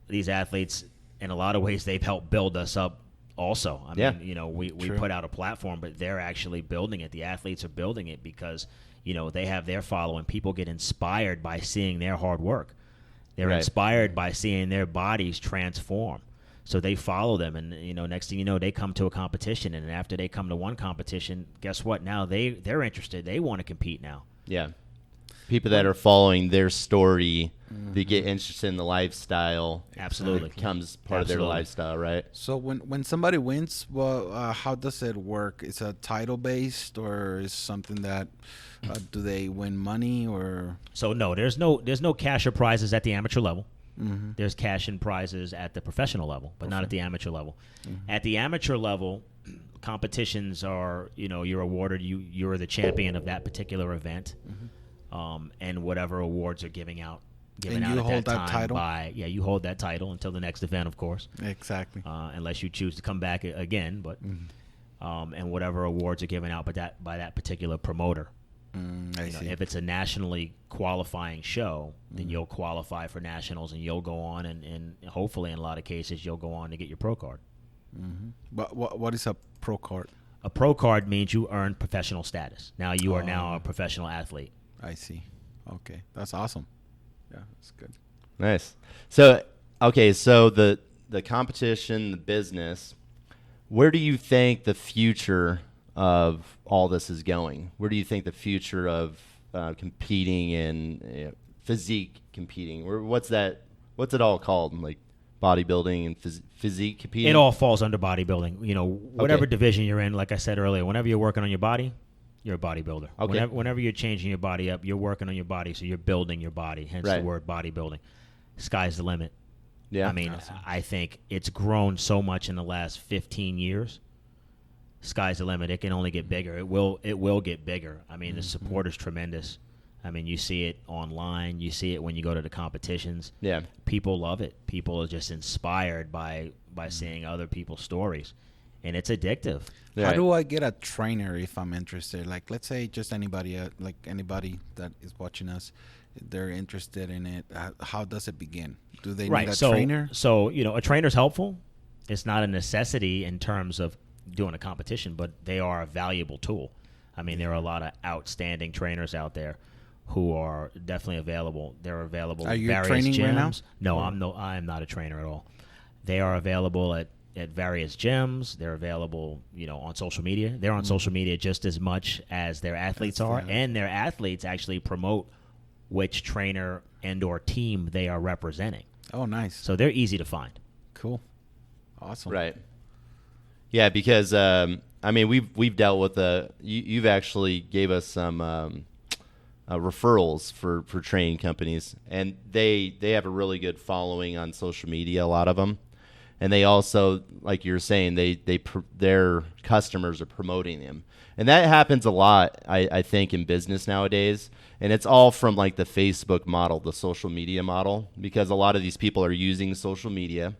Speaker 2: These athletes, in a lot of ways, they've helped build us up also. I mean, we put out a platform, but they're actually building it. The athletes are building it because, they have their following. People get inspired by seeing their hard work. They're
Speaker 1: Right.
Speaker 2: inspired by seeing their bodies transform. So they follow them, and next thing you know, they come to a competition, and after they come to one competition, guess what? Now they're interested. They want to compete now.
Speaker 1: Yeah. People that are following their story, they get interested in the lifestyle.
Speaker 2: Absolutely.
Speaker 1: It becomes part of their
Speaker 2: Absolutely.
Speaker 1: lifestyle, right?
Speaker 3: So when somebody wins, well, how does it work? Is it title based, or is something that do they win money or?
Speaker 2: So no, there's no cash or prizes at the amateur level. Mm-hmm. There's cash and prizes at the professional level, but not at the amateur level. Mm-hmm. At the amateur level, competitions are, you're awarded, you're the champion of that particular event, and whatever awards are given out
Speaker 3: And you
Speaker 2: at
Speaker 3: hold
Speaker 2: that
Speaker 3: that
Speaker 2: time
Speaker 3: title?
Speaker 2: you hold that title until the next event, of course.
Speaker 3: Exactly.
Speaker 2: Unless you choose to come back again, but and whatever awards are given out by that particular promoter.
Speaker 3: I see.
Speaker 2: If it's a nationally qualifying show, then you'll qualify for nationals, and you'll go on, and hopefully in a lot of cases you'll go on to get your pro card.
Speaker 3: But what is a pro card?
Speaker 2: A pro card means you earn professional status. Now you are now a professional athlete.
Speaker 3: I see. Okay, that's awesome. Yeah, that's good.
Speaker 1: Nice. So, okay, so the competition, the business, where do you think the future of all this is going? Where do you think the future of competing in physique competing? What's it all called? Like bodybuilding and physique competing?
Speaker 2: It all falls under bodybuilding. Whatever division you're in, like I said earlier, whenever you're working on your body, you're a bodybuilder.
Speaker 1: Okay.
Speaker 2: Whenever you're changing your body up, you're working on your body, so you're building your body, hence
Speaker 1: Right.
Speaker 2: the word bodybuilding. Sky's the limit.
Speaker 1: Yeah.
Speaker 2: I mean, I think it's grown so much in the last 15 years. Sky's the limit. It can only get bigger. It will get bigger. I mean, the support is tremendous. I mean, you see it online. You see it when you go to the competitions.
Speaker 1: Yeah.
Speaker 2: People love it. People are just inspired by seeing other people's stories, and it's addictive.
Speaker 3: How do I get a trainer if I'm interested? Like, let's say just anybody, like anybody that is watching us, they're interested in it. How does it begin? Do they need a trainer?
Speaker 2: So, a trainer's helpful. It's not a necessity in terms of doing a competition, but they are a valuable tool. I mean, there are a lot of outstanding trainers out there who are definitely available. They're available
Speaker 3: Are
Speaker 2: at
Speaker 3: you
Speaker 2: various
Speaker 3: training
Speaker 2: gyms.
Speaker 3: right now?
Speaker 2: No, I am not a trainer at all. They are available at various gyms. They're available, on social media. They're on social media just as much as their athletes are, and their athletes actually promote which trainer and or team they are representing.
Speaker 3: Oh, nice.
Speaker 2: So they're easy to find.
Speaker 3: Cool. Awesome.
Speaker 1: Right. Yeah, because we've dealt with you've actually gave us some referrals for training companies, and they have a really good following on social media, a lot of them, and they also, like you were saying, their customers are promoting them, and that happens a lot, I think, in business nowadays, and it's all from like the Facebook model, the social media model, because a lot of these people are using social media.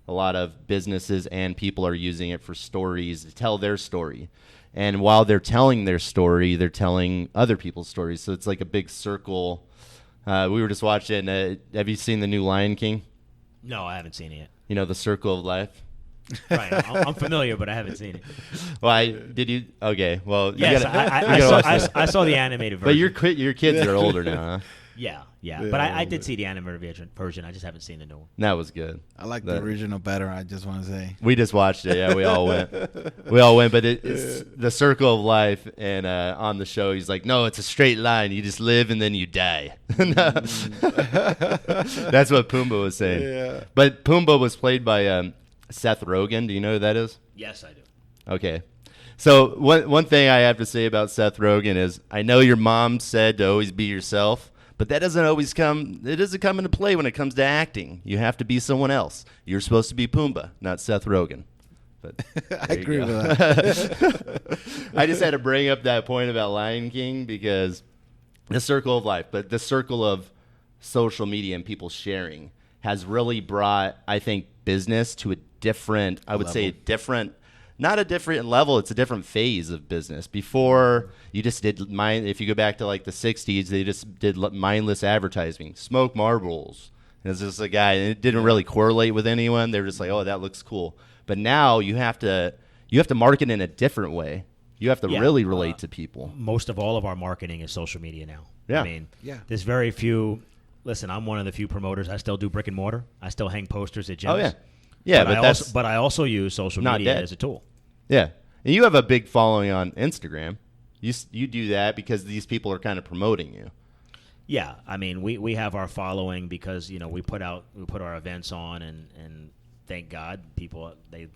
Speaker 1: A lot of businesses and people are using it for stories to tell their story. And while they're telling their story, they're telling other people's stories. So it's like a big circle. We were just watching. Have you seen the new Lion King?
Speaker 2: No, I haven't seen it
Speaker 1: The Circle of Life?
Speaker 2: yet. Right. I'm familiar, but I haven't seen it.
Speaker 1: Well, did you? Okay. Well,
Speaker 2: Yes,
Speaker 1: you gotta watch that.
Speaker 2: I saw the animated version.
Speaker 1: But your kids are older now, huh?
Speaker 2: Yeah. But I did see the animated version. I just haven't seen the new one.
Speaker 1: That was good.
Speaker 3: I like the original better. I just want to say.
Speaker 1: We just watched it. Yeah, we all went. But it's the circle of life. And on the show, he's like, no, it's a straight line. You just live and then you die. That's what Pumbaa was saying.
Speaker 3: Yeah.
Speaker 1: But Pumbaa was played by Seth Rogen. Do you know who that is?
Speaker 2: Yes, I do.
Speaker 1: Okay. So one thing I have to say about Seth Rogen is I know your mom said to always be yourself, but that doesn't always come. It doesn't come into play when it comes to acting. You have to be someone else. You're supposed to be Pumbaa, not Seth Rogen. But
Speaker 3: I agree with that.
Speaker 1: I just had to bring up that point about Lion King because the circle of life, but the circle of social media and people sharing has really brought, I think, business to a different, I would say a different, not a different level, it's a different phase of business. Before, you just did if you go back to like the 60s, they just did mindless advertising. Smoke marbles. And it's just a guy, and it didn't really correlate with anyone. They were just like, oh, that looks cool. But now you have to market in a different way. You have to really relate to people.
Speaker 2: Most of all of our marketing is social media now.
Speaker 1: Yeah.
Speaker 2: I mean, there's very few. Listen, I'm one of the few promoters. I still do brick and mortar. I still hang posters at gyms.
Speaker 1: Oh, yeah. Yeah,
Speaker 2: but I also use social media as a tool.
Speaker 1: Yeah. And you have a big following on Instagram. You do that because these people are kind of promoting you.
Speaker 2: Yeah, I mean, we have our following because, we put our events on and thank God people, they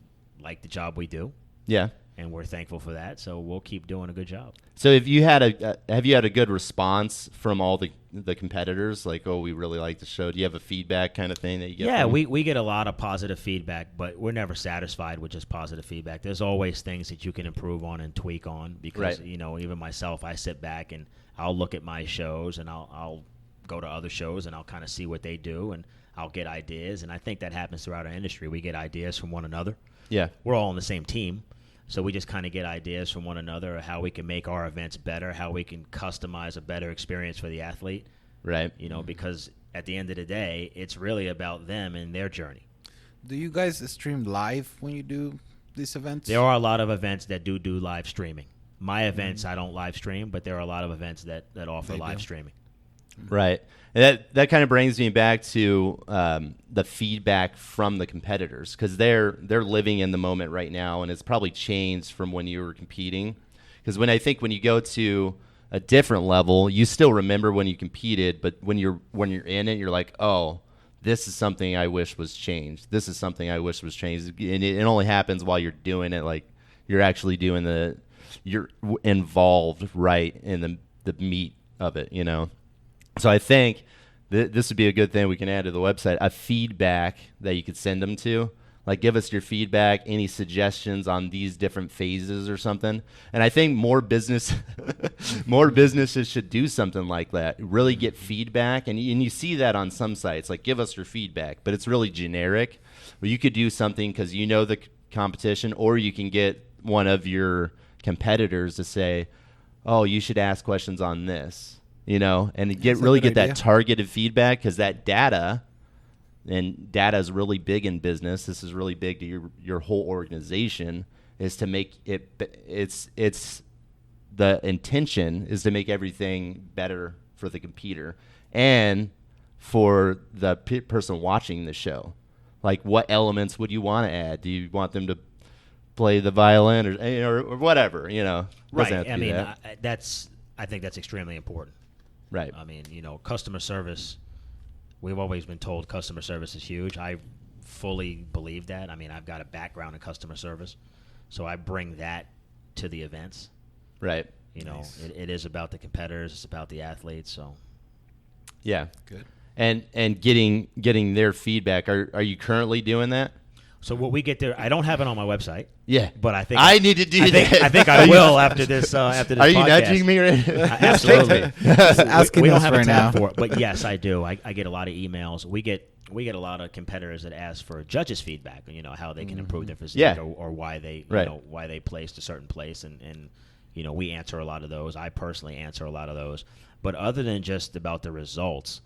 Speaker 2: like the job we do.
Speaker 1: Yeah.
Speaker 2: And we're thankful for that, so we'll keep doing a good job.
Speaker 1: So have you had a good response from all the competitors? Like, oh, we really like the show. Do you have a feedback kind of thing that you get?
Speaker 2: Yeah, we get a lot of positive feedback, but we're never satisfied with just positive feedback. There's always things that you can improve on and tweak on because, even myself, I sit back and I'll look at my shows and I'll go to other shows and I'll kind of see what they do and I'll get ideas. And I think that happens throughout our industry. We get ideas from one another.
Speaker 1: Yeah.
Speaker 2: We're all on the same team. So we just kind of get ideas from one another of how we can make our events better, how we can customize a better experience for the athlete.
Speaker 1: Right.
Speaker 2: Because at the end of the day, it's really about them and their journey.
Speaker 3: Do you guys stream live when you do these events?
Speaker 2: There are a lot of events that do live streaming. My events, I don't live stream, but there are a lot of events that offer live streaming.
Speaker 1: Right. And that kind of brings me back to the feedback from the competitors because they're living in the moment right now, and it's probably changed from when you were competing. Because when you go to a different level, you still remember when you competed, but when you're in it, you're like, oh, this is something I wish was changed. This is something I wish was changed, and it only happens while you're doing it. Like you're actually doing you're involved right in the meat of it, So I think this would be a good thing we can add to the website, a feedback that you could send them to. Like, give us your feedback, any suggestions on these different phases or something. And I think more businesses should do something like that, really get feedback. And you see that on some sites, like give us your feedback, but it's really generic. Or you could do something because you know the competition, or you can get one of your competitors to say, oh, you should ask questions on this. And get that targeted feedback because that data is really big in business. This is really big to your whole organization is to make it. It's the intention is to make everything better for the competer and for the person watching the show. Like, what elements would you want to add? Do you want them to play the violin or whatever?
Speaker 2: Right. I mean, I think that's extremely important.
Speaker 1: Right.
Speaker 2: I mean, customer service, we've always been told customer service is huge. I fully believe that. I mean, I've got a background in customer service, so I bring that to the events.
Speaker 1: Right.
Speaker 2: Nice. It is about the competitors. It's about the athletes. So,
Speaker 1: yeah.
Speaker 3: Good.
Speaker 1: And getting their feedback. Are you currently doing that?
Speaker 2: So what we get there, I don't have it on my website.
Speaker 1: Yeah,
Speaker 2: but I think
Speaker 1: I need to do that.
Speaker 2: I think I will after this. After this,
Speaker 1: are you
Speaker 2: podcast.
Speaker 1: nudging me?
Speaker 2: Absolutely.
Speaker 3: Asking
Speaker 2: we don't
Speaker 3: us
Speaker 2: have
Speaker 3: right
Speaker 2: a tab
Speaker 3: now.
Speaker 2: for it, but yes, I do. I get a lot of emails. We get a lot of competitors that ask for judges' feedback. How they can improve their physique, or why they why they placed a certain place, and we answer a lot of those. I personally answer a lot of those. But other than just about the results,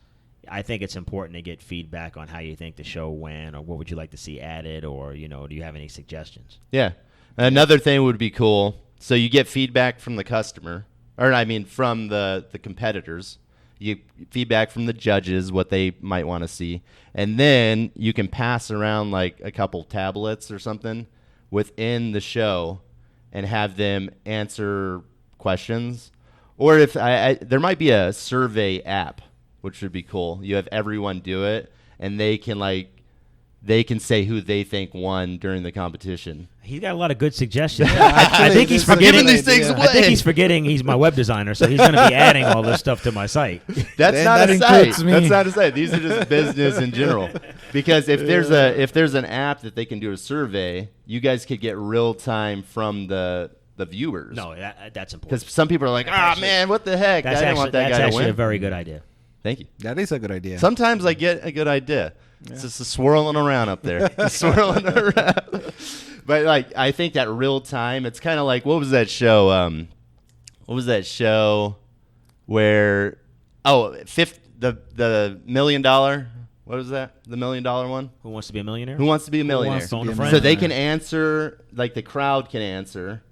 Speaker 2: I think it's important to get feedback on how you think the show went, or what would you like to see added, or do you have any suggestions?
Speaker 1: Yeah, another thing would be cool. So you get feedback from the customer, from the competitors. you get feedback from the judges, what they might want to see, and then you can pass around like a couple tablets or something within the show and have them answer questions. Or if there might be a survey app, which would be cool. You have everyone do it, and they can say who they think won during the competition.
Speaker 2: He's got a lot of good suggestions.
Speaker 3: Actually,
Speaker 2: I think he's
Speaker 3: this is a
Speaker 2: forgetting
Speaker 1: giving these things
Speaker 2: I think
Speaker 1: away.
Speaker 2: he's forgetting he's my web designer, so he's going to be adding all this stuff to my site.
Speaker 1: That's
Speaker 3: Then
Speaker 1: not
Speaker 3: that
Speaker 1: a site.
Speaker 3: includes me.
Speaker 1: That's not a site. These are just business in general. Because if there's an app that they can do a survey, you guys could get real time from the viewers.
Speaker 2: No, that's important.
Speaker 1: Because some people are like, man, what the heck? I didn't want that guy to
Speaker 2: actually
Speaker 1: win.
Speaker 2: a very good idea.
Speaker 1: Thank you.
Speaker 3: That is a good idea.
Speaker 1: Sometimes I get a good idea. It's just swirling around up there. Just swirling around. But like, I think that real time, it's kind of like, what was that show? What was that show where, the $1 million, what was that? The $1 million one?
Speaker 2: Who wants to be a millionaire?
Speaker 1: Who wants to be a millionaire?
Speaker 3: Wants to
Speaker 2: Phone
Speaker 3: be
Speaker 2: a
Speaker 3: a
Speaker 2: friend.
Speaker 1: So they
Speaker 3: millionaire?
Speaker 1: can answer, like the crowd can answer,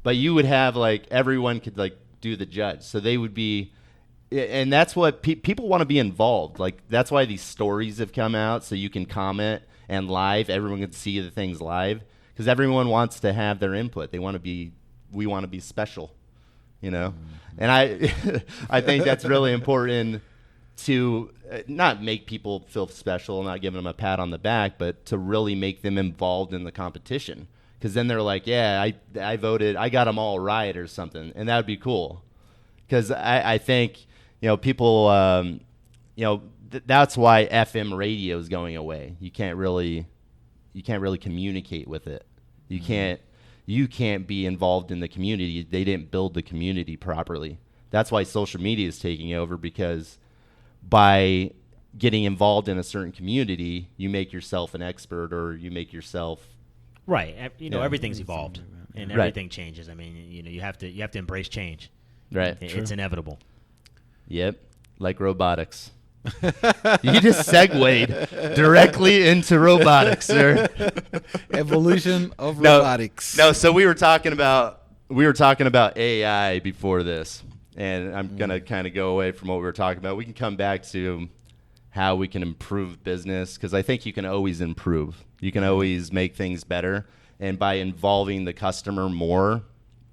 Speaker 1: but you would have like, everyone could like do the judge. So they would be, and that's what people want to be involved. Like, that's why these stories have come out, so you can comment and live. Everyone can see the things live because everyone wants to have their input. We want to be special, you know? And I think that's really important to not make people feel special, not giving them a pat on the back, but to really make them involved in the competition. Because then they're like, yeah, I voted, I got them all right or something. And that would be cool. Because I think, people, that's why FM radio is going away. You can't really communicate with it. You can't be involved in the community. They didn't build the community properly. That's why social media is taking over, because by getting involved in a certain community, you make yourself an expert, or you make yourself
Speaker 2: Right.
Speaker 1: Yeah.
Speaker 2: Everything's evolved and
Speaker 1: Right.
Speaker 2: everything changes. I mean, you have to embrace change.
Speaker 1: right.
Speaker 2: It's inevitable.
Speaker 1: Yep, like robotics. You just segued directly into robotics, sir.
Speaker 3: Evolution of robotics.
Speaker 1: No, so we were talking about AI before this, and I'm gonna kind of go away from what we were talking about. We can come back to how we can improve business, because I think you can always improve. You can always make things better, and by involving the customer more,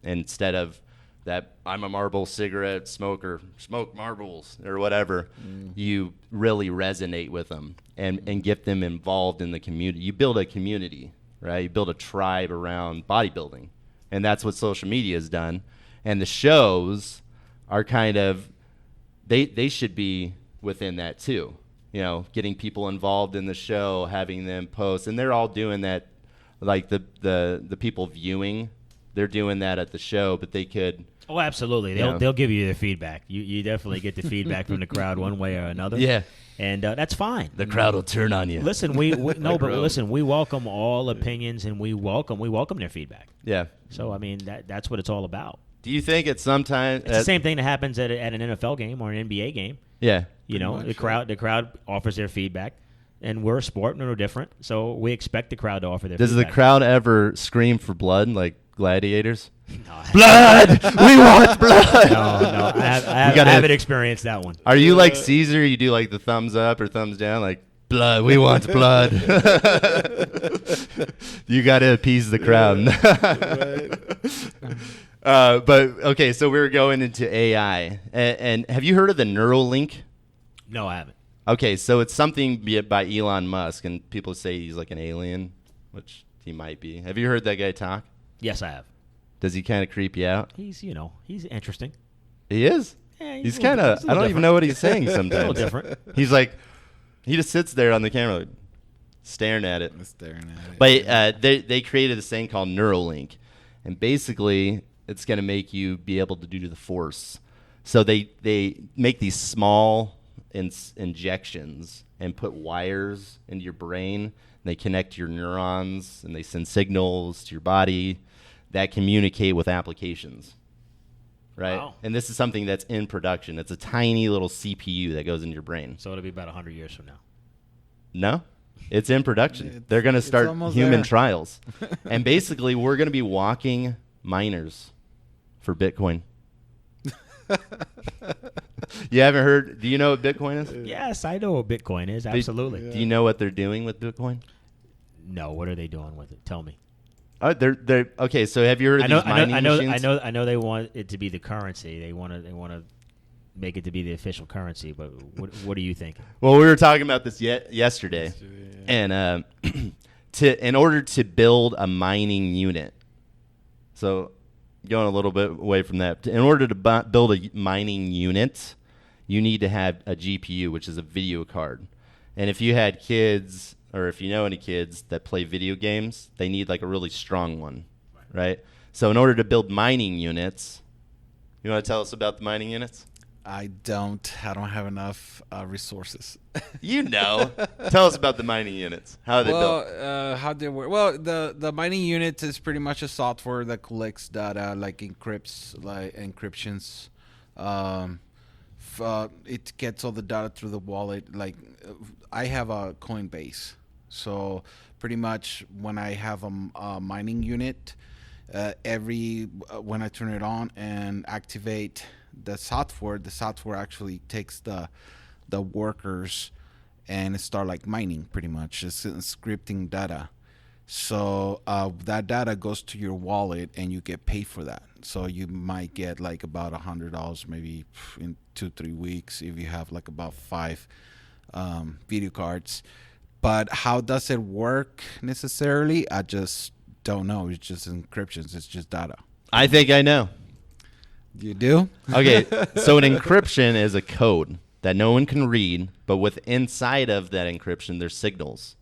Speaker 1: instead of that I'm a Marlboro cigarette smoker, smoke marbles or whatever, you really resonate with them and get them involved in the community. You build a community, right? You build a tribe around bodybuilding, and that's what social media has done. And the shows are kind of, they should be within that too. Getting people involved in the show, having them post, and they're all doing that. Like the people viewing, they're doing that at the show, but they could.
Speaker 2: Oh, absolutely. They'll give you their feedback. You definitely get the feedback from the crowd one way or another.
Speaker 1: Yeah.
Speaker 2: And that's fine.
Speaker 1: The crowd will turn on you.
Speaker 2: Listen, we welcome all opinions, and we welcome their feedback.
Speaker 1: Yeah.
Speaker 2: So I mean that's what it's all about.
Speaker 1: Do you think it's sometimes
Speaker 2: It's the same thing that happens at an NFL game or an NBA game.
Speaker 1: Yeah.
Speaker 2: The crowd offers their feedback, and we're a sport and we're different, so we expect the crowd to offer their
Speaker 1: Does
Speaker 2: feedback.
Speaker 1: the crowd ever scream for blood like gladiators?
Speaker 2: No,
Speaker 1: Blood! We want blood!
Speaker 2: no, I
Speaker 1: gotta-
Speaker 2: haven't experienced that one.
Speaker 1: Are you like Caesar? You do like the thumbs up or thumbs down, like blood. We want blood. You got to appease the crowd. But okay, so we were going into AI, and have you heard of the Neuralink?
Speaker 2: No, I haven't.
Speaker 1: Okay, so it's something by Elon Musk, and people say he's like an alien, which he might be. Have you heard that guy talk?
Speaker 2: Yes, I have.
Speaker 1: Does he kind of creep you out?
Speaker 2: He's interesting.
Speaker 1: He is?
Speaker 2: Yeah,
Speaker 1: He's
Speaker 2: a
Speaker 1: kind
Speaker 2: little-
Speaker 1: of,
Speaker 2: he's a
Speaker 1: I
Speaker 2: little
Speaker 1: don't even
Speaker 2: different.
Speaker 1: know what he's saying
Speaker 2: A
Speaker 1: sometimes.
Speaker 2: little different.
Speaker 1: He's like, he just sits there on the camera like, staring at it.
Speaker 3: Staring at it.
Speaker 1: But they created this thing called Neuralink, and basically it's going to make you be able to do the force. So they make these small injections and put wires into your brain, and they connect to your neurons, and they send signals to your body that communicate with applications. Right?
Speaker 2: Wow.
Speaker 1: And this is something that's in production. It's a tiny little CPU that goes in your brain.
Speaker 2: So it'll be about 100 years from now.
Speaker 1: No, it's in production. They're going to start
Speaker 3: almost
Speaker 1: human
Speaker 3: there.
Speaker 1: trials. And basically, we're going to be walking miners for Bitcoin. You haven't heard? Do you know what Bitcoin is?
Speaker 2: Yes, I know what Bitcoin is. Absolutely.
Speaker 1: Do you know what they're doing with Bitcoin?
Speaker 2: No, what are they doing with it? Tell me.
Speaker 1: They're okay. So have you heard of these mining machines?
Speaker 2: I know. They want it to be the currency. They want to make it to be the official currency. But what do you think?
Speaker 1: Well, we were talking about this yesterday, and in order to build a mining unit, so going a little bit away from that, in order to build a mining unit, you need to have a GPU, which is a video card. And if you had kids, or if you know any kids that play video games, they need like a really strong one, right? So in order to build mining units, you want to tell us about the mining units?
Speaker 3: I don't have enough resources.
Speaker 1: You know. Tell us about the mining units. How are they built?
Speaker 3: How they work? Well, the mining unit is pretty much a software that collects data, like encrypts, like encryptions. It gets all the data through the wallet. Like I have a Coinbase, so pretty much when I have a mining unit, when I turn it on and activate the software actually takes the workers and start like mining pretty much. It's scripting data. So that data goes to your wallet and you get paid for that. So you might get like about $100 maybe in 2-3 weeks if you have like about 5 video cards. But how does it work necessarily? I just don't know. It's just encryptions. It's just data.
Speaker 1: I think I know.
Speaker 3: You do?
Speaker 1: Okay, so an encryption is a code that no one can read, but inside of that encryption, there's signals.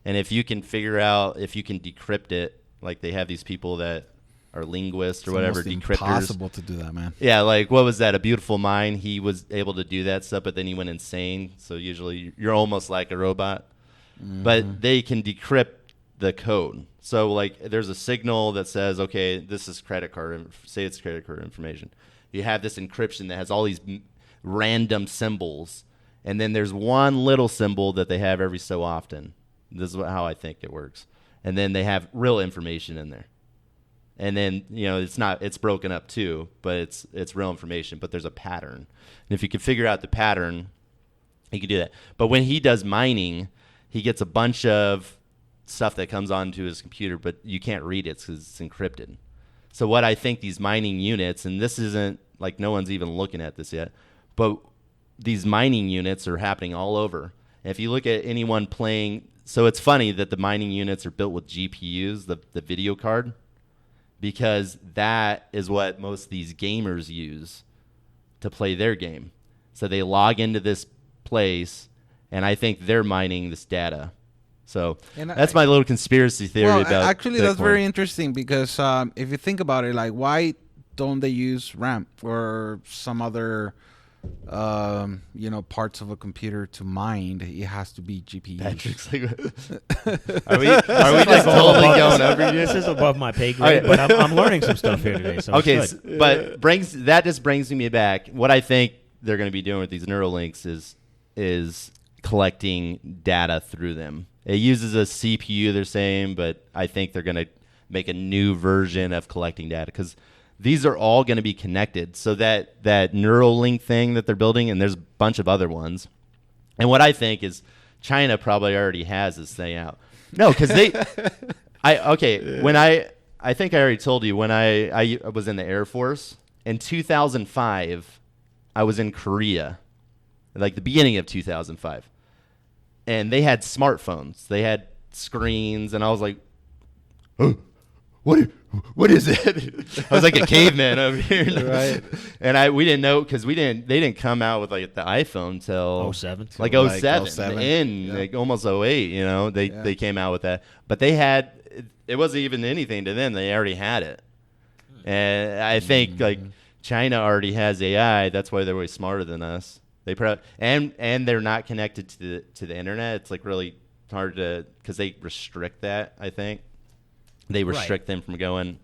Speaker 1: And if you can figure out, if you can decrypt it, like they have these people that are linguists or whatever, decryptors.
Speaker 3: It's impossible to do that, man.
Speaker 1: Yeah, like what was that? A Beautiful Mind. He was able to do that stuff, but then he went insane. So usually you're almost like a robot. Mm-hmm. But they can decrypt the code. So like there's a signal that says, okay, this is credit card, say it's credit card information. You have this encryption that has all these random symbols, and then there's one little symbol that they have every so often. This is how I think it works. And then they have real information in there. And then, it's broken up too, but it's real information, but there's a pattern. And if you can figure out the pattern, you can do that. But when he does mining, he gets a bunch of stuff that comes onto his computer, but you can't read it because it's encrypted. So what I think these mining units, and this isn't like no one's even looking at this yet, but these mining units are happening all over. And if you look at anyone playing, so it's funny that the mining units are built with GPUs, the video card, because that is what most of these gamers use to play their game. So they log into this place, and I think they're mining this data. So that's my little conspiracy theory about
Speaker 3: actually
Speaker 1: Bitcoin.
Speaker 3: That's very interesting because if you think about it, like why don't they use RAM or some other parts of a computer to mine? It has to be GPU.
Speaker 1: Patrick's like, are we just totally going over here?
Speaker 2: This is above my pay grade, but I'm learning some stuff here today. So
Speaker 1: okay, but that just brings me back. What I think they're going to be doing with these Neuralinks is collecting data through them. It uses a CPU, they're saying, but I think they're going to make a new version of collecting data because these are all going to be connected. So that Neuralink thing that they're building, and there's a bunch of other ones. And what I think is China probably already has this thing out. No, because when I think I already told you, when I was in the Air Force, in 2005, I was in Korea, like the beginning of 2005. And they had smartphones. They had screens, and I was like, oh, what is it? I was like a caveman over here.
Speaker 3: Right.
Speaker 1: And we didn't know because they didn't come out with like the iPhone till
Speaker 2: 07.
Speaker 1: Like 07 like almost 08, they came out with that. But they had, it wasn't even anything to them. They already had it. And I think like China already has AI. That's why they're way smarter than us. They and they're not connected to the internet. It's like really hard to, because they restrict that. I think they restrict them from going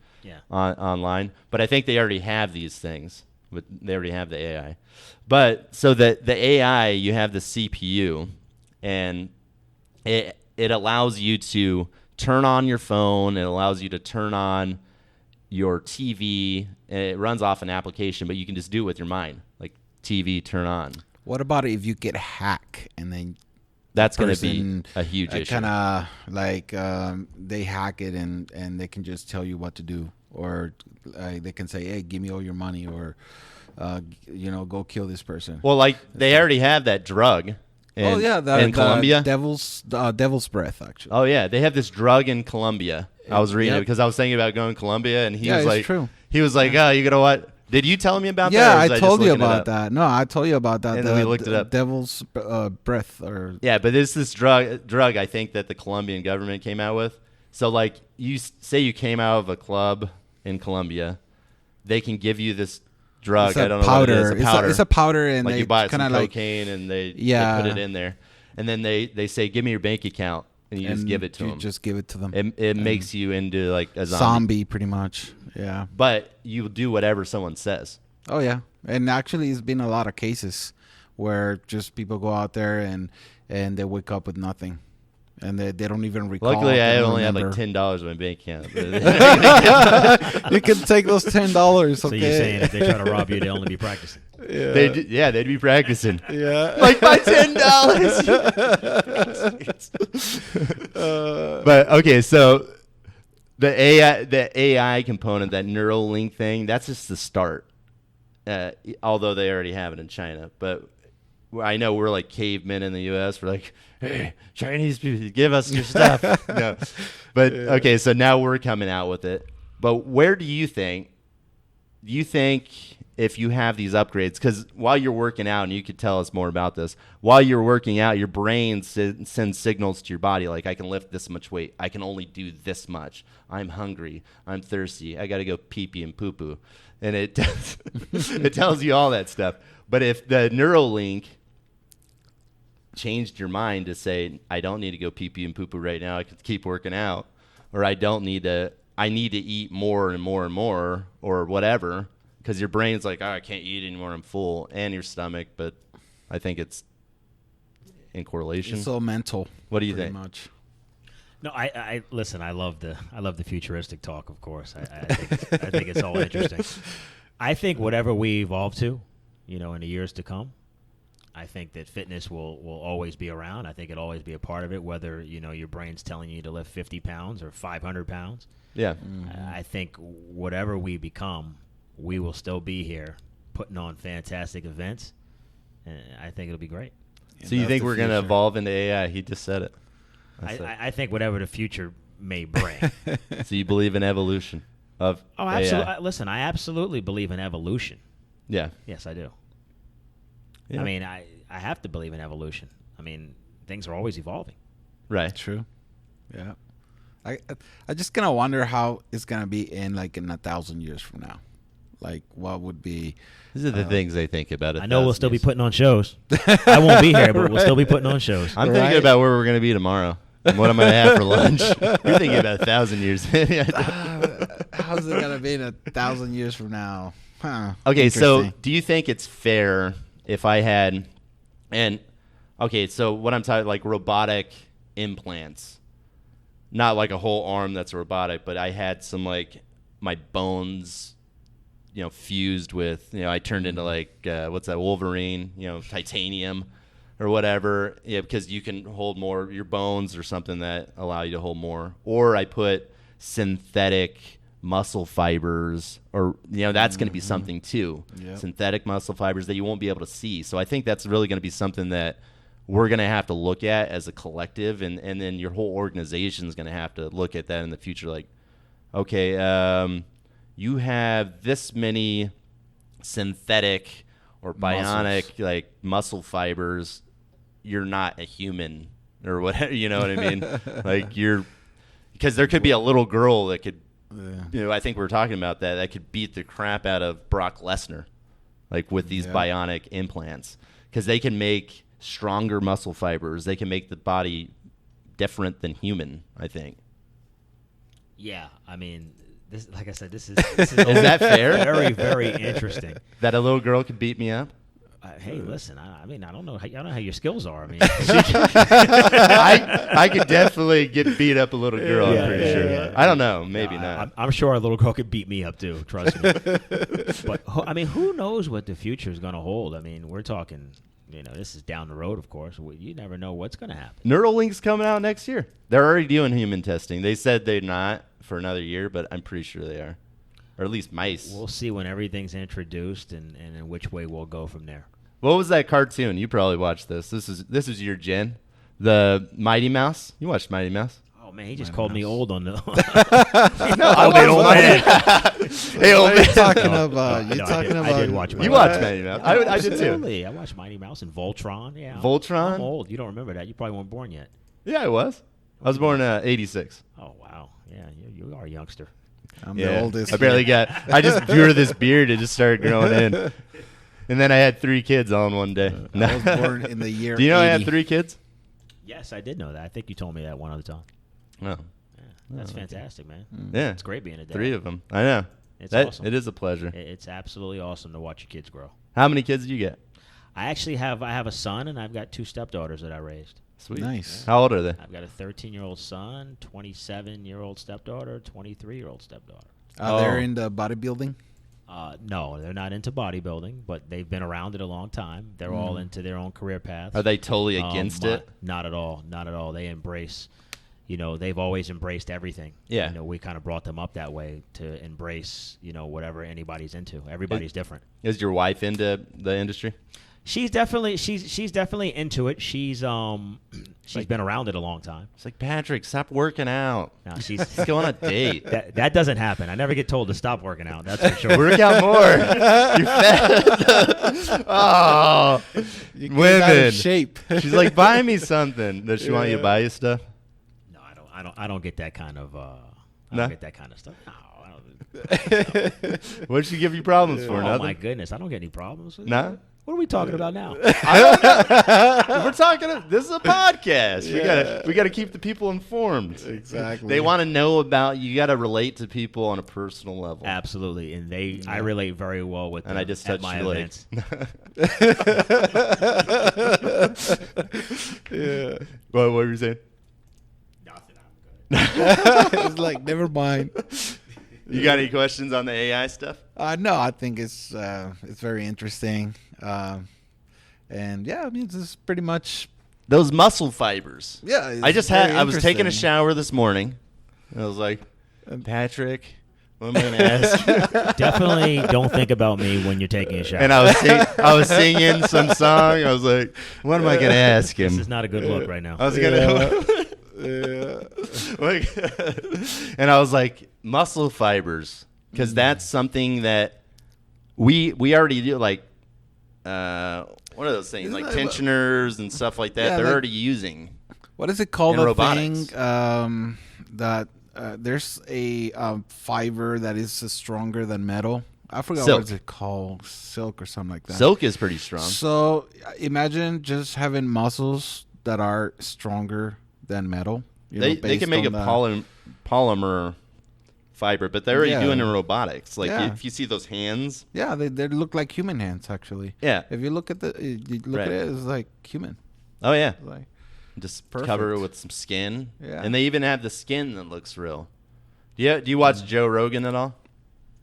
Speaker 1: online. But I think they already have these things. But they already have the AI. But so the AI, you have the CPU, and it allows you to turn on your phone. It allows you to turn on your TV, and it runs off an application. But you can just do it with your mind. Like TV turn on.
Speaker 3: What about if you get hacked and then
Speaker 1: That's going to be a huge issue.
Speaker 3: Kind of like they hack it and they can just tell you what to do, or they can say, "Hey, give me all your money," or go kill this person.
Speaker 1: Well, like they already have that drug. In Colombia,
Speaker 3: devil's breath, actually.
Speaker 1: Oh yeah, they have this drug in Colombia. I was reading it because I was thinking about going to Colombia, and he was like,
Speaker 3: true.
Speaker 1: He was like, "Oh, you gonna what? Did you tell me about that?"
Speaker 3: Yeah,
Speaker 1: or was
Speaker 3: I
Speaker 1: just
Speaker 3: told you
Speaker 1: looking it
Speaker 3: about
Speaker 1: up?
Speaker 3: that. No, I told you about that.
Speaker 1: And then we looked it up.
Speaker 3: Devil's breath, or
Speaker 1: Yeah, but it's this drug I think that the Colombian government came out with. So like you say you came out of a club in Colombia, they can give you this drug.
Speaker 3: it's a
Speaker 1: I don't know
Speaker 3: powder.
Speaker 1: what it is. A powder.
Speaker 3: It's a powder, and
Speaker 1: like
Speaker 3: they
Speaker 1: you buy it
Speaker 3: kind
Speaker 1: some
Speaker 3: of like
Speaker 1: cocaine and they
Speaker 3: Yeah.
Speaker 1: put it in there, and then they say, "Give me your bank account," and you just give it to
Speaker 3: you
Speaker 1: them.
Speaker 3: Just give it to them.
Speaker 1: It makes you into like a zombie.
Speaker 3: Zombie, pretty much. Yeah.
Speaker 1: But you will do whatever someone says.
Speaker 3: Oh yeah, and actually, it's been a lot of cases where just people go out there and they wake up with nothing, and they don't even recall.
Speaker 1: Luckily,
Speaker 3: they
Speaker 1: I
Speaker 3: don't
Speaker 1: only had like
Speaker 3: remember.
Speaker 1: $10 in my bank account.
Speaker 3: You can take those $10. Okay.
Speaker 2: So you're saying if they try to rob you, they only be practicing.
Speaker 3: Yeah.
Speaker 1: They'd be practicing.
Speaker 3: Yeah.
Speaker 1: Like my $10. But okay, so the AI component, that Neuralink thing, that's just the start. Although they already have it in China, but I know we're like cavemen in the U.S. We're like, hey, Chinese people, give us your stuff. No, but okay, so now we're coming out with it. But where do you think? Do you think if you have these upgrades, because while you're working out, and you could tell us more about this, while you're working out, your brain sends signals to your body like, I can lift this much weight. I can only do this much. I'm hungry. I'm thirsty. I got to go pee-pee and poo-poo. And it tells you all that stuff. But if the Neuralink changed your mind to say, I don't need to go pee-pee and poo-poo right now, I could keep working out, or I need to eat more and more and more, or whatever, because your brain's like, I can't eat anymore, I'm full, and your stomach. But I think it's in correlation.
Speaker 3: It's all mental.
Speaker 1: What do you
Speaker 3: pretty
Speaker 1: think?
Speaker 3: Much.
Speaker 2: No, I listen. I love the futuristic talk. Of course, I think it's all interesting. I think whatever we evolve to, in the years to come, I think that fitness will always be around. I think it'll always be a part of it. Whether your brain's telling you to lift 50 pounds or 500 pounds.
Speaker 1: Yeah.
Speaker 2: I think whatever we become, we will still be here, putting on fantastic events, and I think it'll be great.
Speaker 1: So you think we're going to evolve into AI? He just said it.
Speaker 2: I think whatever the future may bring.
Speaker 1: So you believe in evolution of
Speaker 2: absolutely.
Speaker 1: AI?
Speaker 2: Listen, I absolutely believe in evolution.
Speaker 1: Yeah.
Speaker 2: Yes, I do.
Speaker 1: Yeah.
Speaker 2: I mean, I have to believe in evolution. I mean, things are always evolving.
Speaker 1: Right.
Speaker 3: True. Yeah. I just kind of wonder how it's going to be in 1,000 years from now. Like, what would be...
Speaker 1: These are the things they think about it.
Speaker 2: I know we'll still be putting on shows. I won't be here, but we'll still be putting on shows.
Speaker 1: I'm thinking about where we're going to be tomorrow and what I'm going to have for lunch. You're thinking about 1,000 years.
Speaker 3: How's it going to be in 1,000 years from now? Huh.
Speaker 1: Okay, so do you think it's fair if I had... so what I'm talking, like robotic implants. Not like a whole arm that's robotic, but I had some my bones... fused with, I turned into what's that, Wolverine, titanium or whatever, because you can hold more, your bones or something that allow you to hold more. Or I put synthetic muscle fibers, or, that's going to be something too. Yep. Synthetic muscle fibers that you won't be able to see. So I think that's really going to be something that we're going to have to look at as a collective, and then your whole organization is going to have to look at that in the future. Like, okay, you have this many synthetic or bionic muscle fibers. You're not a human or whatever. You know what I mean? Because there could be a little girl that could, I think we were talking about that could beat the crap out of Brock Lesnar, with these bionic implants, because they can make stronger muscle fibers. They can make the body different than human, I think.
Speaker 2: Yeah, I mean. This, like I said, this is
Speaker 1: is that fair?
Speaker 2: Very, very interesting.
Speaker 1: That a little girl could beat me up?
Speaker 2: Hey, listen. I mean, I don't know how your skills are. I mean,
Speaker 1: I could definitely get beat up a little girl.
Speaker 2: Yeah,
Speaker 1: I'm pretty
Speaker 2: yeah,
Speaker 1: sure.
Speaker 2: yeah.
Speaker 1: I don't know. Maybe not.
Speaker 2: I'm sure our little girl could beat me up too. Trust me. But I mean, who knows what the future is going to hold? I mean, we're talking. This is down the road, of course. You never know what's going to happen.
Speaker 1: Neuralink's coming out next year. They're already doing human testing. They said they're not for another year, but I'm pretty sure they are. Or at least mice.
Speaker 2: We'll see when everything's introduced and in which way we'll go from there.
Speaker 1: What was that cartoon? You probably watched this. This is your gen. The Mighty Mouse. You watched Mighty Mouse?
Speaker 2: Oh man, he just called me old on the.
Speaker 1: Old man. Hey, old
Speaker 3: What are you
Speaker 1: man.
Speaker 3: talking about? You talking about?
Speaker 2: I did watch Mighty
Speaker 1: You
Speaker 2: Mouse.
Speaker 1: watched Mighty Mouse. I did too.
Speaker 2: Absolutely. I watched Mighty Mouse and Voltron. Yeah.
Speaker 1: Voltron?
Speaker 2: I'm old. You don't remember that? You probably weren't born yet.
Speaker 1: Yeah, I was. I was born in '86.
Speaker 2: Oh wow. Yeah, you are a youngster.
Speaker 3: I'm the oldest.
Speaker 1: I barely got. I just grew this beard. It just started growing in, and then I had 3 kids all in one day.
Speaker 3: I was born in the year.
Speaker 1: Do you know
Speaker 3: 80.
Speaker 1: I had 3 kids?
Speaker 2: Yes, I did know that. I think you told me that one other time.
Speaker 1: No.
Speaker 2: Yeah, that's fantastic, man.
Speaker 1: Yeah.
Speaker 2: It's great being a dad.
Speaker 1: 3 of them. I know.
Speaker 2: It's
Speaker 1: That-
Speaker 2: awesome.
Speaker 1: It is a pleasure.
Speaker 2: It's absolutely awesome to watch your kids grow.
Speaker 1: How many kids do you get?
Speaker 2: I actually have a son and I've got 2 stepdaughters that I raised.
Speaker 1: Sweet.
Speaker 3: Nice.
Speaker 1: How old are they?
Speaker 2: I've got a 13-year-old son, 27-year-old stepdaughter, 23-year-old stepdaughter.
Speaker 3: They're in the bodybuilding.
Speaker 2: No, they're not into bodybuilding, but they've been around it a long time. They're all into their own career paths.
Speaker 1: Are they totally against it?
Speaker 2: Not at all. Not at all. They embrace, they've always embraced everything.
Speaker 1: Yeah.
Speaker 2: We kind of brought them up that way to embrace, whatever anybody's into. Everybody's different.
Speaker 1: Is your wife into the industry?
Speaker 2: She's definitely into it. She's been around it a long time.
Speaker 1: It's like, Patrick, stop working out.
Speaker 2: No,
Speaker 1: Let's go on a date.
Speaker 2: that doesn't happen. I never get told to stop working out. That's for sure.
Speaker 1: Work out more. You're fat. Oh,
Speaker 3: You get out
Speaker 1: women.
Speaker 3: of shape.
Speaker 1: She's like, buy me something. Does she want you to buy you stuff?
Speaker 2: No, I don't get that kind of. I
Speaker 1: No?
Speaker 2: don't get that kind of stuff. No, I don't.
Speaker 1: What'd she give you problems for?
Speaker 2: Oh
Speaker 1: Nothing?
Speaker 2: my goodness, I don't get any problems.
Speaker 1: No?
Speaker 2: What are we talking about now?
Speaker 1: We're talking. This is a podcast. We gotta keep the people informed.
Speaker 3: Exactly.
Speaker 1: They want to know about you. Got to relate to people on a personal level.
Speaker 2: Absolutely, and I relate very well with them
Speaker 1: And I just
Speaker 2: at
Speaker 1: touched
Speaker 2: my
Speaker 1: your leg.
Speaker 2: events.
Speaker 1: Yeah. What were you saying?
Speaker 2: Nothing. I'm good.
Speaker 3: It's like, never mind.
Speaker 1: You got any questions on the AI stuff?
Speaker 3: No, I think it's very interesting. And yeah, I mean, it's just pretty much.
Speaker 1: Those muscle fibers.
Speaker 3: Yeah. it's
Speaker 1: I was
Speaker 3: very
Speaker 1: taking a
Speaker 3: interesting.
Speaker 1: shower this morning. And I was like, Patrick, what am I going to ask?
Speaker 2: Definitely don't think about me when you're taking a shower.
Speaker 1: And I was singing some song. I was like, what am I going to ask him?
Speaker 2: This is not a good look right now.
Speaker 1: I was gonna, like, and I was like, muscle fibers, because that's something that we already do. Like, what are those things?
Speaker 3: Isn't
Speaker 1: Like
Speaker 3: that-
Speaker 1: tensioners and stuff like that.
Speaker 3: Yeah,
Speaker 1: They're
Speaker 3: like-
Speaker 1: already using.
Speaker 3: What is it called?
Speaker 1: In
Speaker 3: The
Speaker 1: robotics.
Speaker 3: thing that there's a fiber that is stronger than metal. I forgot
Speaker 1: Silk.
Speaker 3: what is it called, silk or something like that.
Speaker 1: Silk is pretty strong.
Speaker 3: So imagine just having muscles that are stronger than metal.
Speaker 1: They can make a polymer fiber, but they're already
Speaker 3: Yeah.
Speaker 1: doing it in robotics. Like
Speaker 3: Yeah.
Speaker 1: if you see those hands,
Speaker 3: Yeah, they look like human hands actually.
Speaker 1: yeah.
Speaker 3: If you look at you look
Speaker 1: Right.
Speaker 3: at it, it's like human.
Speaker 1: Oh yeah.
Speaker 3: It's like
Speaker 1: Just
Speaker 3: Perfect.
Speaker 1: cover it with some skin.
Speaker 3: Yeah.
Speaker 1: And they even have the skin that looks real. Do you watch Joe Rogan at all?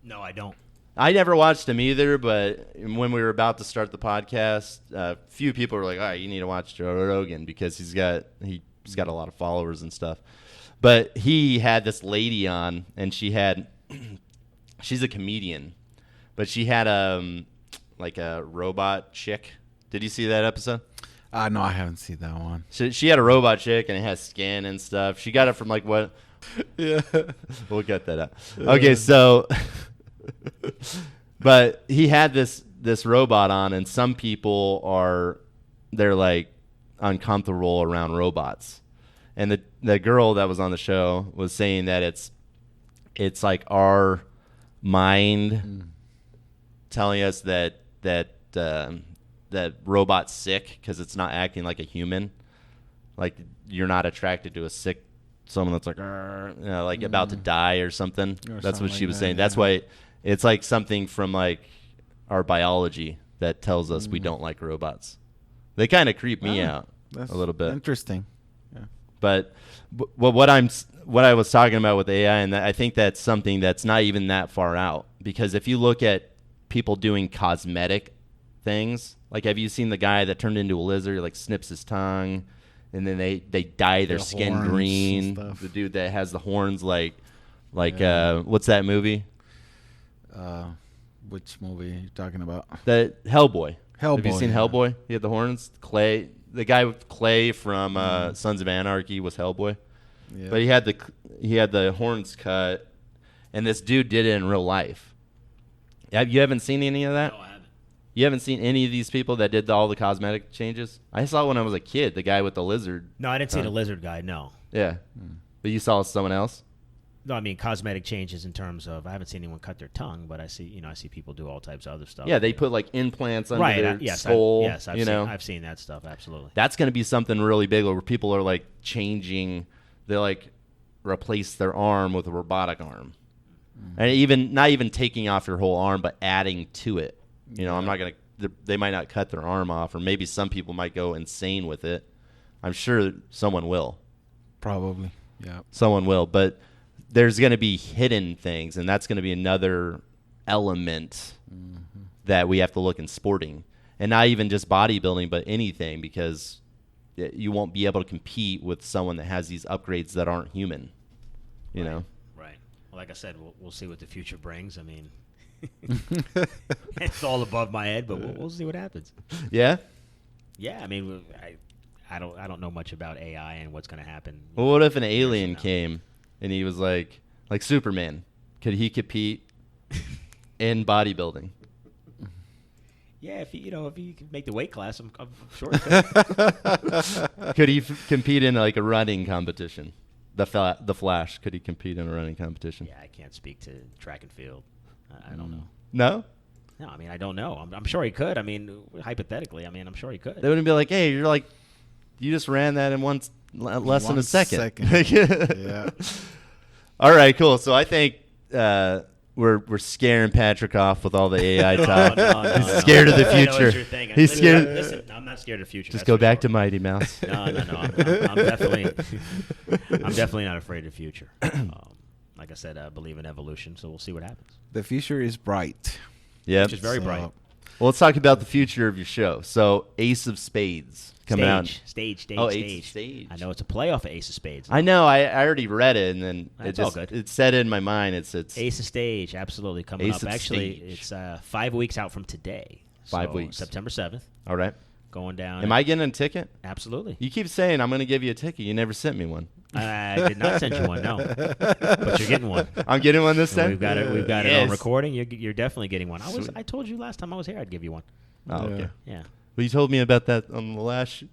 Speaker 2: No, I don't.
Speaker 1: I never watched him either, but when we were about to start the podcast, a few people were like, all right, you need to watch Joe Rogan because he's got a lot of followers and stuff. But he had this lady on, and she's a comedian, but she had like a robot chick. Did you see that episode?
Speaker 3: no, I haven't seen that one.
Speaker 1: She had a robot chick, and it has skin and stuff. She got it from like what?
Speaker 3: Yeah.
Speaker 1: We'll cut that out. Okay, so, but he had this robot on, and some people they're like uncomfortable around robots, and the girl that was on the show was saying that it's like our mind telling us that robot's sick because it's not acting like a human, like you're not attracted to a sick someone that's like like about to die or something.
Speaker 3: Or
Speaker 1: That's what
Speaker 3: something
Speaker 1: she was
Speaker 3: like
Speaker 1: saying.
Speaker 3: that,
Speaker 1: That's
Speaker 3: yeah.
Speaker 1: why it's like something from like our biology that tells us we don't like robots. They kind of creep me out
Speaker 3: That's
Speaker 1: a little bit.
Speaker 3: interesting.
Speaker 1: But what I was talking about with AI, and I think that's something that's not even that far out, because if you look at people doing cosmetic things, like have you seen the guy that turned into a lizard, like snips his tongue, and then they dye their skin green? The dude that has the horns, like what's that movie?
Speaker 3: Which movie are you talking about?
Speaker 1: The Hellboy.
Speaker 3: Hellboy.
Speaker 1: Have you seen Hellboy? He had the horns. Clay, the guy with Clay from Sons of Anarchy was Hellboy.
Speaker 3: Yeah.
Speaker 1: But he had the horns cut, and this dude did it in real life. You haven't seen any of that?
Speaker 2: No, I haven't.
Speaker 1: You haven't seen any of these people that did all the cosmetic changes? I saw when I was a kid, the guy with the lizard.
Speaker 2: No, I didn't see the lizard guy. No.
Speaker 1: Yeah. But you saw someone else?
Speaker 2: No, I mean cosmetic changes in terms of I haven't seen anyone cut their tongue, but I see people do all types of other stuff.
Speaker 1: Yeah, they put like implants under their
Speaker 2: yes,
Speaker 1: skull.
Speaker 2: I've seen that stuff. Absolutely.
Speaker 1: That's going to be something really big where people are like changing. They like replace their arm with a robotic arm, and not even taking off your whole arm, but adding to it. I'm not gonna. They might not cut their arm off, or maybe some people might go insane with it. I'm sure someone will.
Speaker 3: Probably. Yeah.
Speaker 1: Someone will, but there's going to be hidden things, and that's going to be another element that we have to look in sporting, and not even just bodybuilding, but anything, because you won't be able to compete with someone that has these upgrades that aren't human. You know.
Speaker 2: Right. Well, like I said, we'll see what the future brings. I mean, it's all above my head, but we'll see what happens.
Speaker 1: Yeah.
Speaker 2: Yeah. I mean, I don't know much about AI and what's going to happen.
Speaker 1: Well, what if an alien came and he was like Superman? Could he compete in bodybuilding?
Speaker 2: Yeah, if you could make the weight class, I'm sure. He could.
Speaker 1: Could he compete in like a running competition? The Flash, could he compete in a running competition?
Speaker 2: Yeah, I can't speak to track and field. I don't know.
Speaker 1: No?
Speaker 2: No, I mean, I don't know. I'm sure he could. I mean, hypothetically, I'm sure he could.
Speaker 1: They wouldn't be like, hey, you just ran that in less than a second.
Speaker 3: Yeah.
Speaker 1: All right, cool. So I think we're scaring Patrick off with all the AI talk.
Speaker 2: No,
Speaker 1: He's scared of the
Speaker 2: I know what
Speaker 1: future.
Speaker 2: you're thinking.
Speaker 1: He's scared.
Speaker 2: Listen, I'm not scared of the future.
Speaker 1: Just
Speaker 2: that's
Speaker 1: go
Speaker 2: for
Speaker 1: back to
Speaker 2: sure.
Speaker 1: Mighty Mouse.
Speaker 2: No. I'm definitely not afraid of the future. Like I said, I believe in evolution, so we'll see what happens.
Speaker 3: The future is bright.
Speaker 1: Yeah.
Speaker 2: Which is very bright.
Speaker 1: Well, let's talk about the future of your show. So, Ace of Spades coming out.
Speaker 2: Stage.
Speaker 1: Oh, Ace of Stage.
Speaker 2: I know it's a playoff of Ace of Spades.
Speaker 1: I know. I already read it, and then
Speaker 2: That's all good.
Speaker 1: It said in my mind. It's
Speaker 2: Ace of Stage, absolutely coming
Speaker 1: Ace
Speaker 2: up.
Speaker 1: of
Speaker 2: Actually,
Speaker 1: Stage.
Speaker 2: it's 5 weeks out from today.
Speaker 1: 5 weeks.
Speaker 2: September 7th.
Speaker 1: All right.
Speaker 2: Going down.
Speaker 1: Am I getting a ticket?
Speaker 2: Absolutely.
Speaker 1: You keep saying I'm going to give you a ticket. You never sent me one.
Speaker 2: I did not send you one, no. But you're getting one.
Speaker 1: I'm getting one this
Speaker 2: So
Speaker 1: time.
Speaker 2: we've got it. We've got it
Speaker 1: Yes.
Speaker 2: on recording. You're definitely getting one.
Speaker 1: Sweet.
Speaker 2: I told you last time I was here I'd give you one.
Speaker 1: Oh, okay.
Speaker 2: Yeah.
Speaker 1: Well, you told me about that on the last.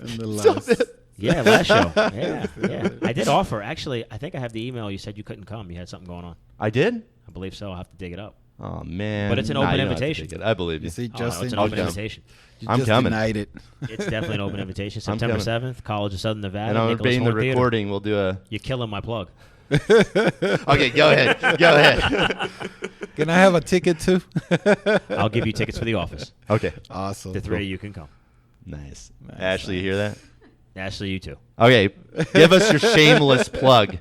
Speaker 3: And the last.
Speaker 2: Yeah, last show. Yeah. I did offer. Actually, I think I have the email. You said you couldn't come. You had something going on.
Speaker 1: I did.
Speaker 2: I believe so. I'll have to dig it up.
Speaker 1: Oh man!
Speaker 2: But it's an
Speaker 1: Nah,
Speaker 2: open
Speaker 1: you don't have to
Speaker 2: invitation.
Speaker 1: take it. I believe you.
Speaker 3: You see,
Speaker 2: Oh, no,
Speaker 3: Justin,
Speaker 2: it's an
Speaker 1: I'll
Speaker 2: open
Speaker 1: come.
Speaker 2: invitation.
Speaker 3: you
Speaker 1: I'm
Speaker 3: just
Speaker 1: coming.
Speaker 3: denied it.
Speaker 2: It's definitely an open invitation.
Speaker 1: I'm
Speaker 2: September
Speaker 1: coming.
Speaker 2: 7th, College of Southern Nevada.
Speaker 1: And I'm
Speaker 2: Nicholas
Speaker 1: obeying the
Speaker 2: Horn Theater.
Speaker 1: recording. We'll do a.
Speaker 2: You're killing my plug.
Speaker 1: Okay, go ahead. Go ahead.
Speaker 3: Can I have a ticket too?
Speaker 2: I'll give you tickets for the office.
Speaker 1: Okay.
Speaker 3: Awesome.
Speaker 2: The three of you can come.
Speaker 1: Nice.
Speaker 3: Nice,
Speaker 1: Ashley, you hear that?
Speaker 2: Ashley, you too.
Speaker 1: Okay, give us your shameless plug.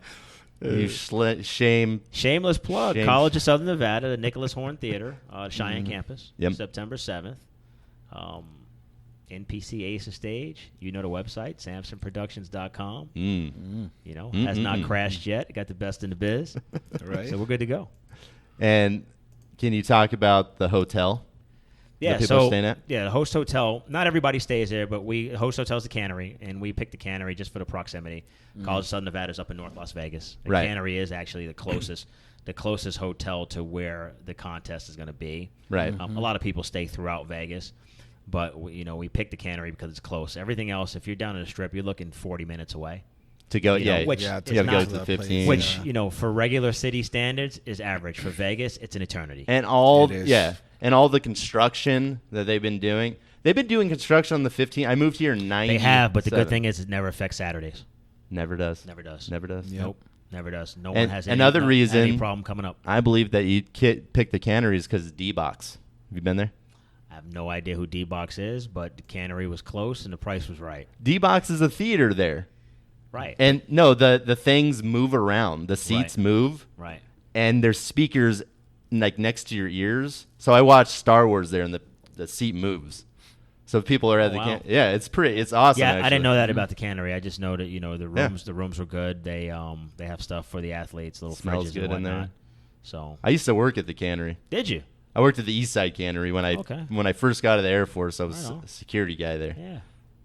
Speaker 1: You
Speaker 2: Shameless plug.
Speaker 1: Shame-
Speaker 2: College of Southern Nevada, the Nicholas Horn Theater, Cheyenne campus.
Speaker 1: Yep.
Speaker 2: September 7th. NPC Ace of Stage. You know the website, SampsonProductions.com. You know, has not crashed yet. Got the best in the biz.
Speaker 3: Right.
Speaker 2: So we're good to go.
Speaker 1: And can you talk about the hotel?
Speaker 2: Yeah,
Speaker 1: that people are
Speaker 2: so
Speaker 1: staying at?
Speaker 2: yeah, the host hotel. Not everybody stays there, but host hotel's the Cannery, and we picked the Cannery just for the proximity. College of Southern Nevada is up in North Las Vegas. The
Speaker 1: Right.
Speaker 2: Cannery is actually the closest hotel to where the contest is going to be.
Speaker 1: Right.
Speaker 2: A lot of people stay throughout Vegas, but we picked the Cannery because it's close. Everything else, if you're down in the Strip, you're looking 40 minutes away.
Speaker 1: To go,
Speaker 2: You know,
Speaker 1: yeah.
Speaker 2: which
Speaker 3: Yeah,
Speaker 2: it's
Speaker 1: you got to go
Speaker 2: not-
Speaker 1: to the
Speaker 3: that place.
Speaker 1: 15.
Speaker 2: Which
Speaker 3: Yeah.
Speaker 2: for regular city standards is average. For Vegas, it's an eternity.
Speaker 1: And all,
Speaker 3: It is.
Speaker 1: yeah. And all the construction that they've been doing. They've been doing construction on the 15. I moved here in 90.
Speaker 2: They have, but the good thing is it never affects Saturdays.
Speaker 1: Never does.
Speaker 2: Never does.
Speaker 1: Never does.
Speaker 3: Yep.
Speaker 2: Nope. Never does. No
Speaker 1: And
Speaker 2: one has any,
Speaker 1: another
Speaker 2: any
Speaker 1: reason-
Speaker 2: problem coming up.
Speaker 1: I believe that you pick the canneries because it's D-Box. Have you been there?
Speaker 2: I have no idea who D-Box is, but the cannery was close and the price was right.
Speaker 1: D-Box is a theater there.
Speaker 2: Right.
Speaker 1: And no, the things move around. The seats move.
Speaker 2: Right.
Speaker 1: And there's speakers like next to your ears. So I watched Star Wars there, and the seat moves. So if people are at it's awesome.
Speaker 2: Yeah,
Speaker 1: actually.
Speaker 2: I didn't know that about the cannery. I just know that the rooms were good. They have stuff for the athletes, little
Speaker 1: Smells
Speaker 2: fridges
Speaker 1: good
Speaker 2: and
Speaker 1: in there.
Speaker 2: whatnot. So
Speaker 1: I used to work at the cannery.
Speaker 2: did you?
Speaker 1: I worked at the East Side Cannery when I first got out of the Air Force. I was a security guy there.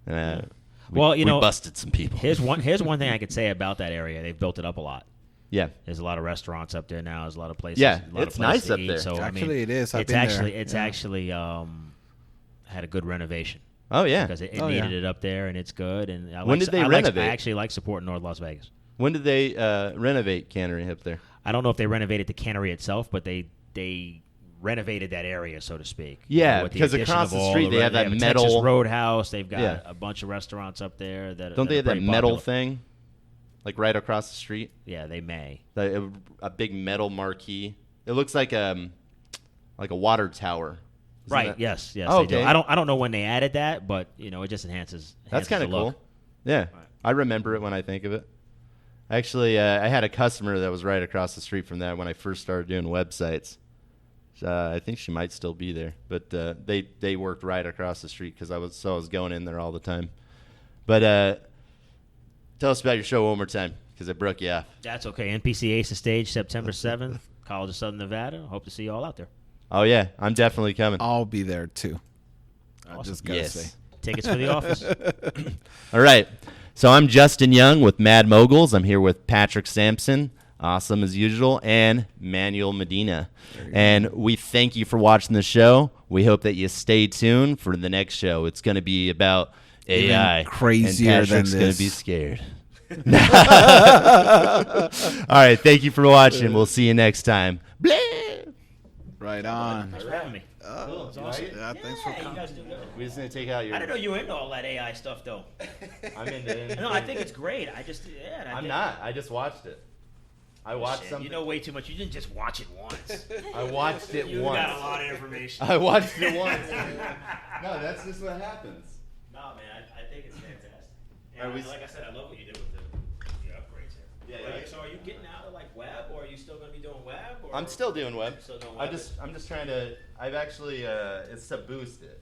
Speaker 2: Yeah.
Speaker 1: We busted some people.
Speaker 2: Here's one thing I could say about that area. They've built it up a lot.
Speaker 1: Yeah.
Speaker 2: There's a lot of restaurants up there now. There's a lot of places.
Speaker 1: Yeah,
Speaker 2: a lot
Speaker 1: it's
Speaker 2: of places
Speaker 1: nice up
Speaker 2: to eat.
Speaker 1: there.
Speaker 2: So
Speaker 3: Actually, it is. I've
Speaker 2: It's
Speaker 3: been
Speaker 2: actually
Speaker 3: there.
Speaker 2: it's actually had a good renovation.
Speaker 1: Oh yeah.
Speaker 2: Because it needed it up there, and it's good. And
Speaker 1: When did they renovate?
Speaker 2: I actually like supporting North Las Vegas.
Speaker 1: When did they renovate Cannery up there?
Speaker 2: I don't know if they renovated the cannery itself, but they renovated that area, so to speak.
Speaker 1: Yeah,
Speaker 2: with the
Speaker 1: because
Speaker 2: addition
Speaker 1: across
Speaker 2: of
Speaker 1: the
Speaker 2: all
Speaker 1: street they have that
Speaker 2: a
Speaker 1: metal
Speaker 2: Texas Roadhouse. They've got
Speaker 1: Yeah.
Speaker 2: a bunch of restaurants up there that
Speaker 1: Don't they have
Speaker 2: are
Speaker 1: that
Speaker 2: pretty
Speaker 1: metal
Speaker 2: popular.
Speaker 1: thing, like right across the street?
Speaker 2: Yeah, they may.
Speaker 1: A big metal marquee. It looks like a water tower. Isn't
Speaker 2: Right.
Speaker 1: that-
Speaker 2: Yes.
Speaker 1: Oh,
Speaker 2: They do.
Speaker 1: okay.
Speaker 2: I don't know when they added that, but it just enhances.
Speaker 1: That's kind
Speaker 2: the
Speaker 1: of cool.
Speaker 2: look.
Speaker 1: Yeah,
Speaker 2: Right.
Speaker 1: I remember it when I think of it. Actually, I had a customer that was right across the street from that when I first started doing websites. I think she might still be there, but they worked right across the street because I was going in there all the time. But tell us about your show one more time because it broke you off.
Speaker 2: That's okay. NPC Ace of Stage, September 7th, College of Southern Nevada. Hope to see you all out there.
Speaker 1: Oh yeah, I'm definitely coming.
Speaker 3: I'll be there too. I
Speaker 2: Awesome.
Speaker 3: just gotta
Speaker 1: Yes.
Speaker 3: say.
Speaker 2: Tickets for the office.
Speaker 1: All right. So I'm Justin Young with Mad Moguls. I'm here with Patrick Sampson, awesome as usual, and Manuel Medina. And we thank you for watching the show. We hope that you stay tuned for the next show. It's going to be about AI.
Speaker 3: crazier
Speaker 1: and Patrick's
Speaker 3: than
Speaker 1: going
Speaker 3: this.
Speaker 1: to be scared. All right. Thank you for watching. We'll see you next time. Blah!
Speaker 3: Right on.
Speaker 2: Thanks for having me.
Speaker 3: Oh,
Speaker 2: It's awesome.
Speaker 3: yeah, thanks for
Speaker 2: You
Speaker 3: coming.
Speaker 2: guys do good.
Speaker 1: We're just going to take out your...
Speaker 2: I didn't know you were into all that AI stuff, though.
Speaker 1: I'm into it.
Speaker 2: No, I think it's great.
Speaker 1: I'm not. I just watched it. I watched
Speaker 2: Shit,
Speaker 1: something.
Speaker 2: You know way too much. You didn't just watch it once.
Speaker 1: I watched it
Speaker 2: You
Speaker 1: once.
Speaker 2: got a lot of information.
Speaker 1: I watched it once. No, that's just what happens.
Speaker 2: No, man, I think it's fantastic.
Speaker 1: Are
Speaker 2: And
Speaker 1: we-
Speaker 2: like I said, I love what you did with the upgrades here.
Speaker 1: Yeah.
Speaker 2: So are you getting out of like web, or are you still going to be doing web? Or
Speaker 1: I'm still doing web.
Speaker 2: Still doing
Speaker 1: I'm
Speaker 2: web?
Speaker 1: just trying to. I've actually it's to boost it,